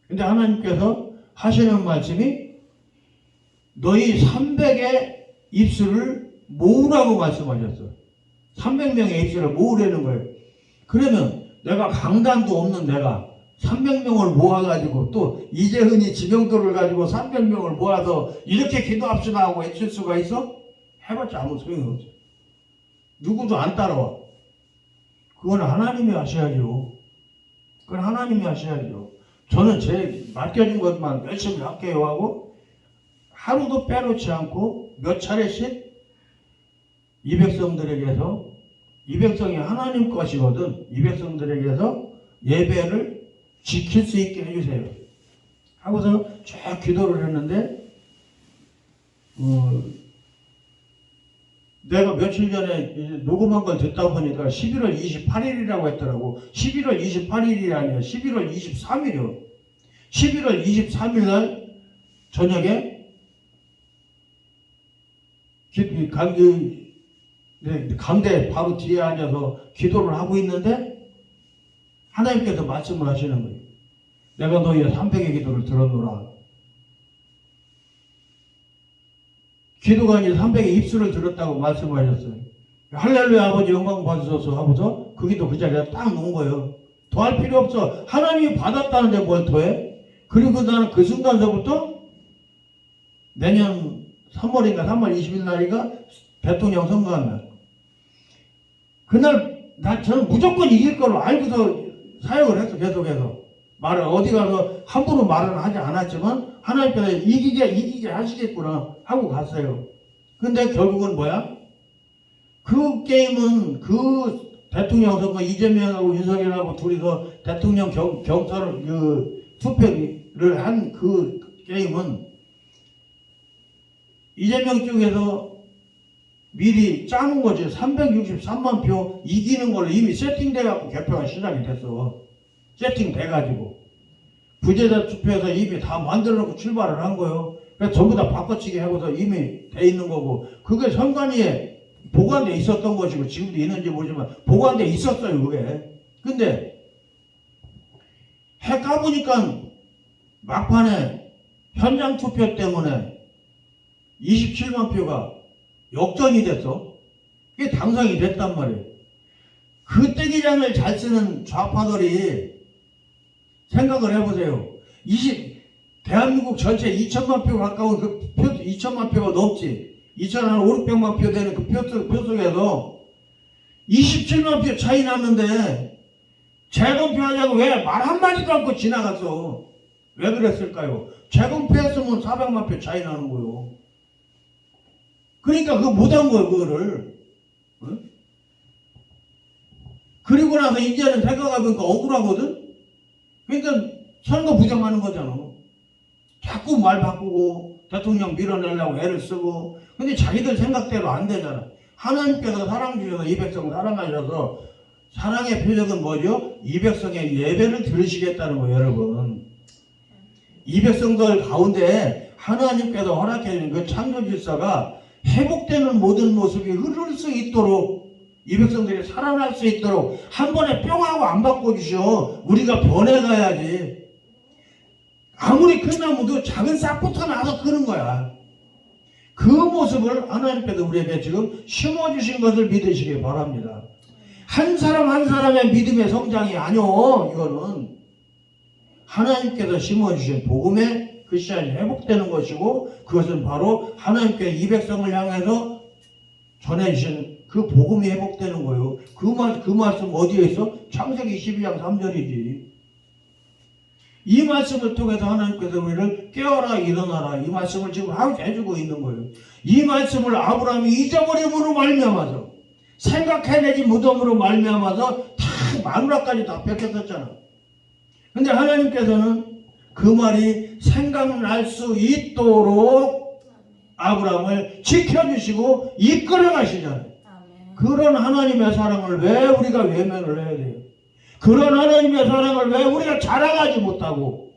S1: 근데 하나님께서 하시는 말씀이 너희 300의 입술을 모으라고 말씀하셨어요. 300명의 입술을 모으라는 거예요. 그러면 내가 강단도 없는 내가 300명을 모아가지고 또 이재훈이 지명도를 가지고 300명을 모아서 이렇게 기도합시다 하고 외칠 수가 있어? 해봤자 아무 소용이 없어. 누구도 안 따라와. 그건 하나님이 하셔야죠. 그건 하나님이 하셔야죠. 저는 제 맡겨진 것만 열심히 할게요 하고 하루도 빼놓지 않고 몇 차례씩 이 백성들에게서, 이 백성이 하나님 것이거든, 이 백성들에게서 예배를 지킬 수 있게 해주세요 하고서 쭉 기도를 했는데 내가 며칠 전에 녹음한 걸 듣다 보니까 11월 28일이라고 했더라고. 11월 28일이 아니라 11월 23일이요. 11월 23일 날 저녁에 강대 바로 뒤에 앉아서 기도를 하고 있는데 하나님께서 말씀을 하시는 거예요. 내가 너희의 300의 기도를 들었노라. 기도관이 300의 입술을 들었다고 말씀하셨어요. 할렐루야 아버지 영광 받으소서 하고서 그 기도 그 자리에 딱 놓은 거예요. 더 할 필요 없어. 하나님이 받았다는데 뭘 더해? 그리고 나는 그 순간서부터 내년 3월인가 3월 20일 날인가 대통령 선거한 날, 그날 저는 무조건 이길 걸로 알고서 사역을 했어. 계속해서 말을 어디 가서 함부로 말은 하지 않았지만 하나님께서 이기게 하시겠구나 하고 갔어요. 근데 결국은 뭐야? 그 게임은 그 대통령 선거 이재명하고 윤석열하고 둘이서 대통령 경선을 투표를 한 그 게임은 이재명 쪽에서 미리 짜는 거지. 363만 표 이기는 걸로 이미 세팅돼갖고 개표가 시작이 됐어. 세팅돼가지고. 부재자 투표에서 이미 다 만들어놓고 출발을 한 거예요. 그래서 전부 다 바꿔치기 하고서 이미 돼 있는 거고. 그게 선관위에 보관돼 있었던 것이고, 지금도 있는지 모르지만 보관돼 있었어요, 그게. 근데 해 까보니까 막판에 현장 투표 때문에 27만 표가 역전이 됐어. 그게 당선이 됐단 말이에요. 그 떼기장을 잘 쓰는 좌파들이 생각을 해보세요. 대한민국 전체 2천만 표 가까운 그 표, 2천만 표가 넘지. 2,500만 표 되는 그 표 속에서 27만 표 차이 났는데 재검표 하자고 왜 말 한마디도 않고 지나갔어. 왜 그랬을까요? 재검표했으면 400만 표 차이 나는 거요. 그러니까 그거 못한 거예요, 그거를. 응? 그리고 나서 이제는 생각해보니까 억울하거든? 그러니까 선거 부정하는 거잖아. 자꾸 말 바꾸고 대통령 밀어내려고 애를 쓰고. 근데 자기들 생각대로 안 되잖아. 하나님께서 사랑 주셔서 이 백성 사랑하셔서 사랑의 표적은 뭐죠? 이 백성의 예배를 들으시겠다는 거예요, 여러분. 이 백성들 가운데 하나님께서 허락해 주신 그 창조 질서가 회복되는 모든 모습이 흐를 수 있도록, 이 백성들이 살아날 수 있도록 한 번에 뿅 하고 안 바꿔주셔. 우리가 변해가야지. 아무리 큰 나무도 작은 싹부터 나서 크는 거야. 그 모습을 하나님께서 우리에게 지금 심어주신 것을 믿으시기 바랍니다. 한 사람 한 사람의 믿음의 성장이 아니오. 이거는 하나님께서 심어주신 복음의 그 씨앗이 회복되는 것이고, 그것은 바로 하나님께 이 백성을 향해서 전해주신 그 복음이 회복되는 거예요. 그 말씀 어디에 있어? 창세기 12장 3절이지. 이 말씀을 통해서 하나님께서 우리를 깨어라 일어나라, 이 말씀을 지금 해주고 있는 거예요. 이 말씀을 아브라함이 잊어버림으로 말미암아서, 생각해내지 무덤으로 말미암아서 다 마누라까지 다 뺏겼었잖아. 근데 하나님께서는 그 말이 생각날 수 있도록 아브라함을 지켜주시고 이끌어 가시잖아요. 그런 하나님의 사랑을 왜 우리가 외면을 해야 돼요? 그런 하나님의 사랑을 왜 우리가 자랑하지 못하고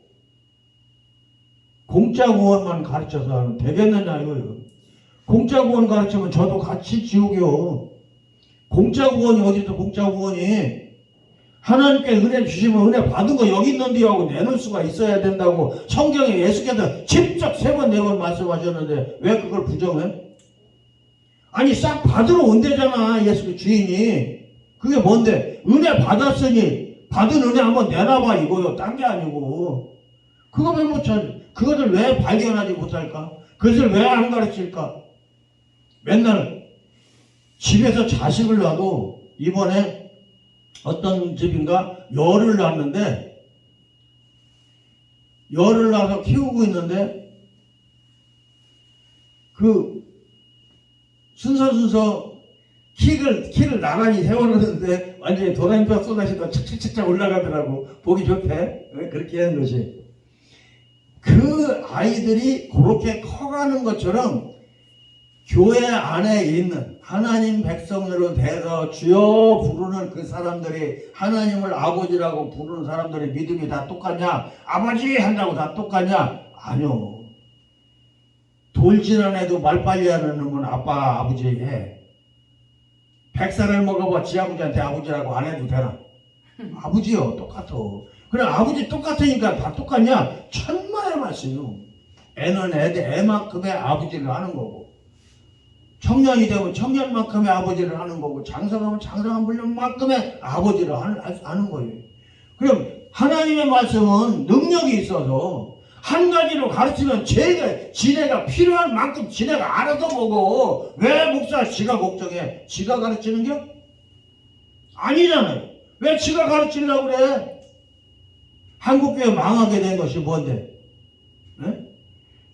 S1: 공짜 구원만 가르쳐서 되겠느냐 이거예요. 공짜 구원 가르치면 저도 같이 지옥이요. 공짜 구원이 어디서 공짜 구원이? 하나님께 은혜 주시면 은혜 받은 거 여기 있는데요 하고 내놓을 수가 있어야 된다고 성경에 예수께서 직접 3번 4번 말씀하셨는데 왜 그걸 부정해? 아니 싹 받으러 온대잖아, 예수 주인이. 그게 뭔데? 은혜 받았으니 받은 은혜 한번 내놔봐 이거요. 딴 게 아니고. 그거 왜 못 찾아? 그것을 왜 발견하지 못할까? 그것을 왜 안 가르칠까? 맨날 집에서 자식을 놔도, 이번에 어떤 집인가 열을 낳았는데, 열을 낳아서 키우고 있는데 그 순서 키를 나란히 세워놓는데 완전히 도라미파 쏟아지다 착착착착 올라가더라고. 보기 좋대. 그렇게 하는 것이. 그 아이들이 그렇게 커가는 것처럼 교회 안에 있는 하나님 백성으로 돼서 주여 부르는 그 사람들이 하나님을 아버지라고 부르는 사람들의 믿음이 다 똑같냐? 아버지 한다고 다 똑같냐? 아니요. 돌진한 애도 말 빨리 하는 놈은 아빠 아버지에게 100살을 먹어봐 지 아버지한테 아버지라고 안 해도 되나? 아버지요 똑같아. 그래 아버지 똑같으니까 다 똑같냐? 천만의 말씀이요. 애는 애만큼의 아버지를 하는 거고, 청년이 되면 청년만큼의 아버지를 하는 거고, 장성하면 장성한 분만큼의 아버지를 하는 거예요. 그럼 하나님의 말씀은 능력이 있어서 한 가지로 가르치면 지네가 필요한 만큼 지네가 알아서 보고, 왜 목사 지가 걱정해? 지가 가르치는 게 아니잖아요. 왜 지가 가르치려고 그래? 한국교회 망하게 된 것이 뭔데? 네?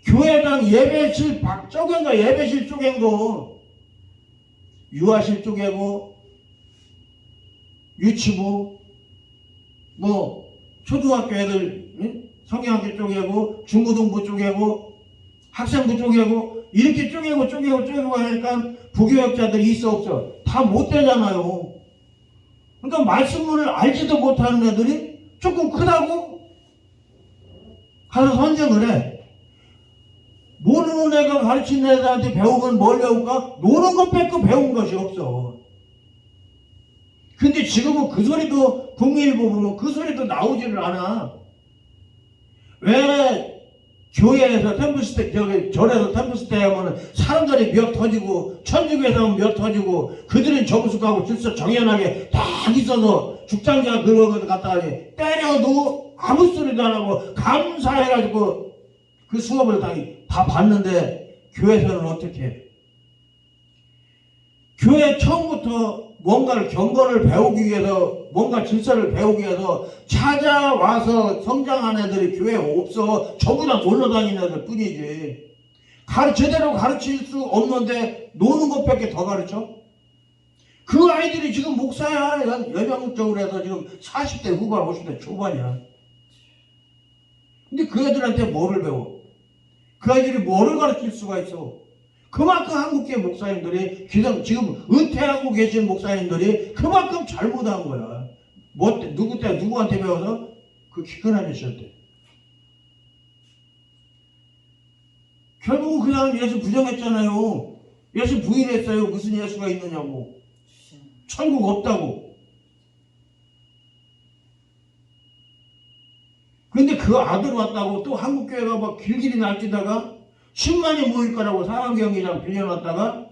S1: 교회당 예배실 쪼갠 거, 예배실 쪼갠 거, 유아실 쪼개고, 유치부, 뭐 초등학교 애들 성경학교 쪼개고, 중고등부 쪼개고, 학생부 쪼개고, 이렇게 쪼개고 하니까 부교역자들이 있어 없어? 다 못 되잖아요. 그러니까 말씀문을 알지도 못하는 애들이 조금 크다고 가서 선정을 해. 모르는 애가 가르치는 애들한테 배우면 뭘 배울까? 노는 것 뺏고 배운 것이 없어. 근데 지금은 그 소리도 국민일보 보면 그 소리도 나오지를 않아. 왜 교회에서 템플스테 절에서 템플스테 하면 사람들이 몇 터지고 천주교에서 하면 몇 터지고 그들은 정숙하고 질서 정연하게 딱 있어서 죽장자 그런 거 갖다가 때려도 아무 소리도 안 하고 감사해가지고 그 수업을 다 봤는데 교회에서는 어떻게 해? 교회 처음부터 뭔가를 경건을 배우기 위해서 뭔가 질서를 배우기 위해서 찾아와서 성장한 애들이 교회에 없어. 전부 다 놀러다니는 애들 뿐이지. 제대로 가르칠 수 없는데 노는 것밖에 더 가르쳐? 그 아이들이 지금 목사야. 연령적으로 해서 지금 40대 후반 50대 초반이야. 근데 그 애들한테 뭐를 배워? 그 아이들이 뭐를 가르칠 수가 있어? 그만큼 한국계 목사님들이 지금 은퇴하고 계신 목사님들이 그만큼 잘못한 거야. 누구한테 배워서? 그 키큰 아저씨한테. 결국은 그 사람 예수 부정했잖아요. 예수 부인했어요. 무슨 예수가 있느냐고. 천국 없다고. 근데 그 아들 왔다고 또 한국교회가 막 길길이 날뛰다가 10만이 모일 거라고 사람경기장 빌려놨다가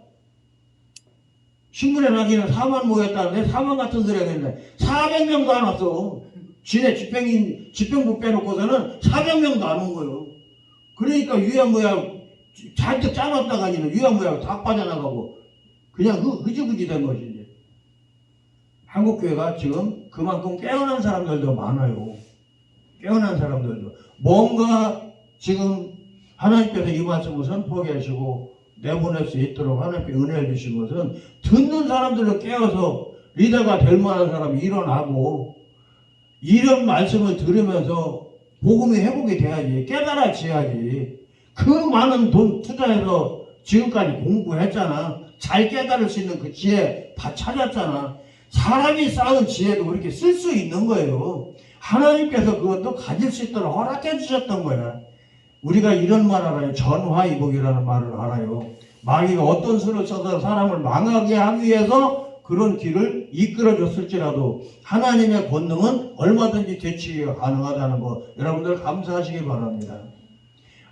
S1: 신문에 나기는 4만 모였다는데 4만 같은 소리 하겠네. 400명도 안 왔어. 지네 집행부 빼놓고서는 400명도 안 온 거예요. 그러니까 유야무야 잔뜩 짜놨다가 아니면 유야무야 다 빠져나가고 그냥 흐지부지 된 것이 이제. 한국교회가 지금 그만큼 깨어난 사람들도 많아요. 깨어난 사람들도. 뭔가 지금 하나님께서 이 말씀을 선포하게 하시고 내보낼 수 있도록 하나님께 은혜를 주신 것은 듣는 사람들을 깨워서 리더가 될 만한 사람이 일어나고 이런 말씀을 들으면서 복음이 회복이 돼야지. 깨달아져야지. 그 많은 돈 투자해서 지금까지 공부했잖아. 잘 깨달을 수 있는 그 지혜 다 찾았잖아. 사람이 쌓은 지혜도 그렇게 쓸 수 있는 거예요. 하나님께서 그것도 가질 수 있도록 허락해 주셨던 거야. 우리가 이런 말 알아요. 전화위복이라는 말을 알아요. 마귀가 어떤 수를 써서 사람을 망하게 하기 위해서 그런 길을 이끌어줬을지라도 하나님의 권능은 얼마든지 되치기가 가능하다는 거 여러분들 감사하시기 바랍니다.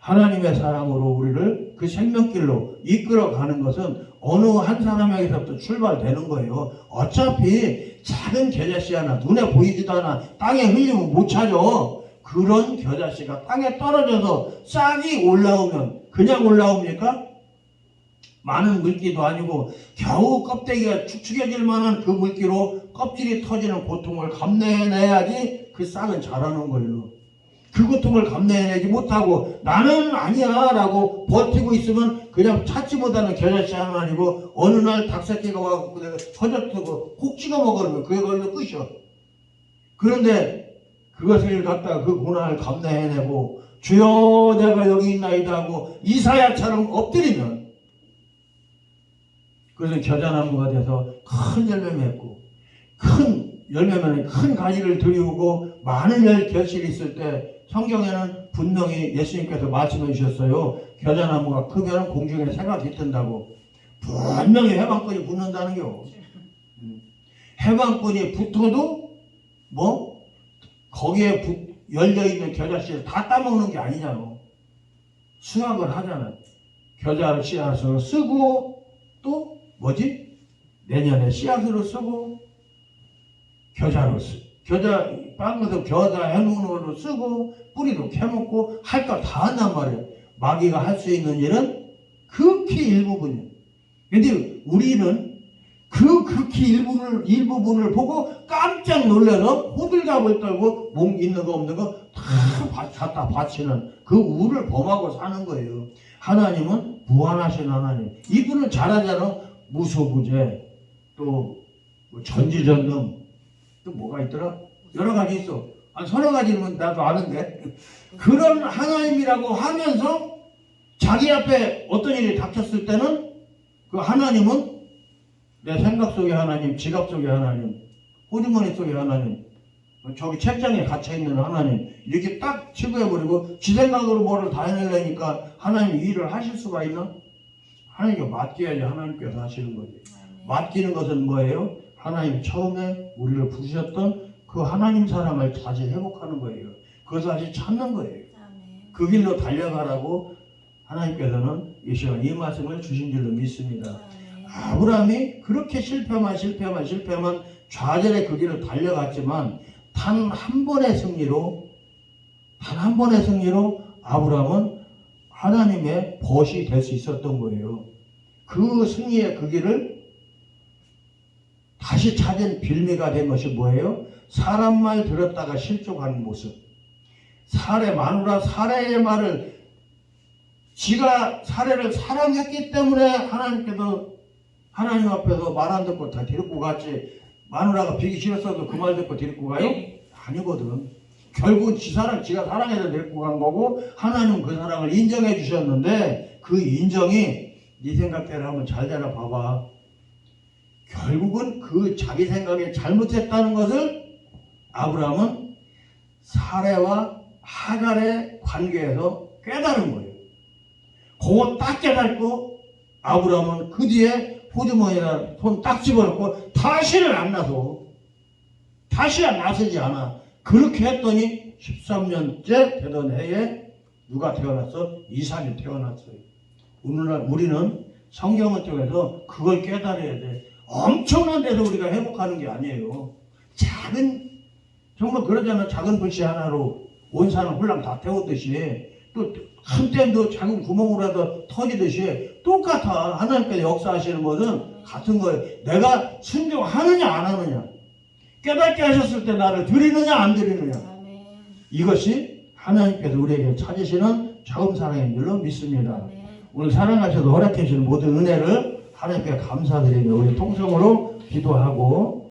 S1: 하나님의 사랑으로 우리를 그 생명길로 이끌어가는 것은 어느 한 사람에게서부터 출발되는 거예요. 어차피 작은 겨자씨 하나 눈에 보이지도 않아 땅에 흘리면 못 찾아. 그런 겨자씨가 땅에 떨어져서 싹이 올라오면 그냥 올라옵니까? 많은 물기도 아니고 겨우 껍데기가 축축해질 만한 그 물기로 껍질이 터지는 고통을 감내해내야지 그 싹은 자라는 거예요. 그 고통을 감내해내지 못하고 나는 아니야 라고 버티고 있으면 그냥 찾지 못하는 겨자씨 하나 아니고 어느 날 닭새끼가 와서 내가 터졌고 콕 찍어 먹으면 그게 걸려 끝이야. 그런데 그것을 갖다가 그 고난을 감내해내고 주여 내가 여기 있나이다 하고 이사야처럼 엎드리면 그것은 겨자나무가 돼서 큰 열매 맺고 큰 열매면 큰 가지를 들이우고 많은 결실이 있을 때 성경에는 분명히 예수님께서 말씀해 주셨어요. 겨자나무가 크면 공중에 새가 깃든다고. 분명히 해방꾼이 붙는다는 겨. 해방꾼이 붙어도 뭐 거기에 열려있는 겨자씨를 다 따먹는 게 아니잖아. 수확을 하잖아. 겨자를 씨앗으로 쓰고 또 뭐지? 내년에 씨앗으로 쓰고 겨자로 겨자 빵에서 겨자 해놓은 걸로 쓰고 뿌리도 캐먹고 할 거 다 한단 말이야. 마귀가 할 수 있는 일은 극히 일부분이야. 근데 우리는 그 극히 일부분을 보고 깜짝 놀라서 호들갑을 떨고 몸 있는 거 없는 거 다 갖다 바치는 그 우를 범하고 사는 거예요. 하나님은 무한하신 하나님. 이분은 잘하잖아. 무소부재 또 전지전능 또 뭐가 있더라? 여러 가지 있어. 서너 가지는 나도 아는데 그런 하나님이라고 하면서 자기 앞에 어떤 일이 닥쳤을 때는 그 하나님은 내 생각 속의 하나님, 지갑 속의 하나님, 호주머니 속의 하나님, 저기 책장에 갇혀있는 하나님 이렇게 딱 치부해버리고 지 생각으로 뭐를 다 해내려니까 하나님 일을 하실 수가 있나? 하나님께 맡겨야지 하나님께서 하시는 거지. 맡기는 것은 뭐예요? 하나님 처음에 우리를 부르셨던 그 하나님 사랑을 다시 회복하는 거예요. 그것을 다시 찾는 거예요. 그 길로 달려가라고 하나님께서는 이 시간 이 말씀을 주신 줄로 믿습니다. 아브라함이 그렇게 실패만 좌절의 그 길을 달려갔지만 단 한 번의 승리로 아브라함은 하나님의 벗이 될 수 있었던 거예요. 그 승리의 그 길을 다시 찾은 빌미가 된 것이 뭐예요? 사람 말 들었다가 실족하는 모습. 마누라 사례의 말을 지가 사례를 사랑했기 때문에 하나님 앞에서 말 안 듣고 다 데리고 갔지. 마누라가 비기 싫었어도 그 말 듣고 데리고 가요? 아니거든. 결국은 지가 사랑해서 데리고 간 거고 하나님은 그 사랑을 인정해 주셨는데 그 인정이 네 생각대로 한번 잘 되나 봐봐. 결국은 그 자기 생각에 잘못했다는 것을 아브라함은 사례와 하갈의 관계에서 깨달은 거예요. 그거 딱 깨닫고 아브라함은 그 뒤에 호주머니에 손 딱 집어넣고 다시는 안 나서지 않아. 그렇게 했더니 13년째 되던 해에 누가 태어났어? 이삭이 태어났어요. 오늘날 우리는 성경을 통해서 그걸 깨달아야 돼. 엄청난 데서 우리가 회복하는 게 아니에요. 정말 그러잖아. 작은 불씨 하나로 온 산을 홀랑 다 태우듯이 또 한때도 작은 구멍으로라도 터지듯이 똑같아. 하나님께서 역사하시는 것은 같은 거예요. 내가 순종하느냐 안 하느냐, 깨닫게 하셨을 때 나를 드리느냐 안 드리느냐, 이것이 하나님께서 우리에게 찾으시는 처음 사랑인 줄로 믿습니다. 오늘 사랑하셔서 허락해 주시는 모든 은혜를 하나님께 감사드리며 우리 통성으로 기도하고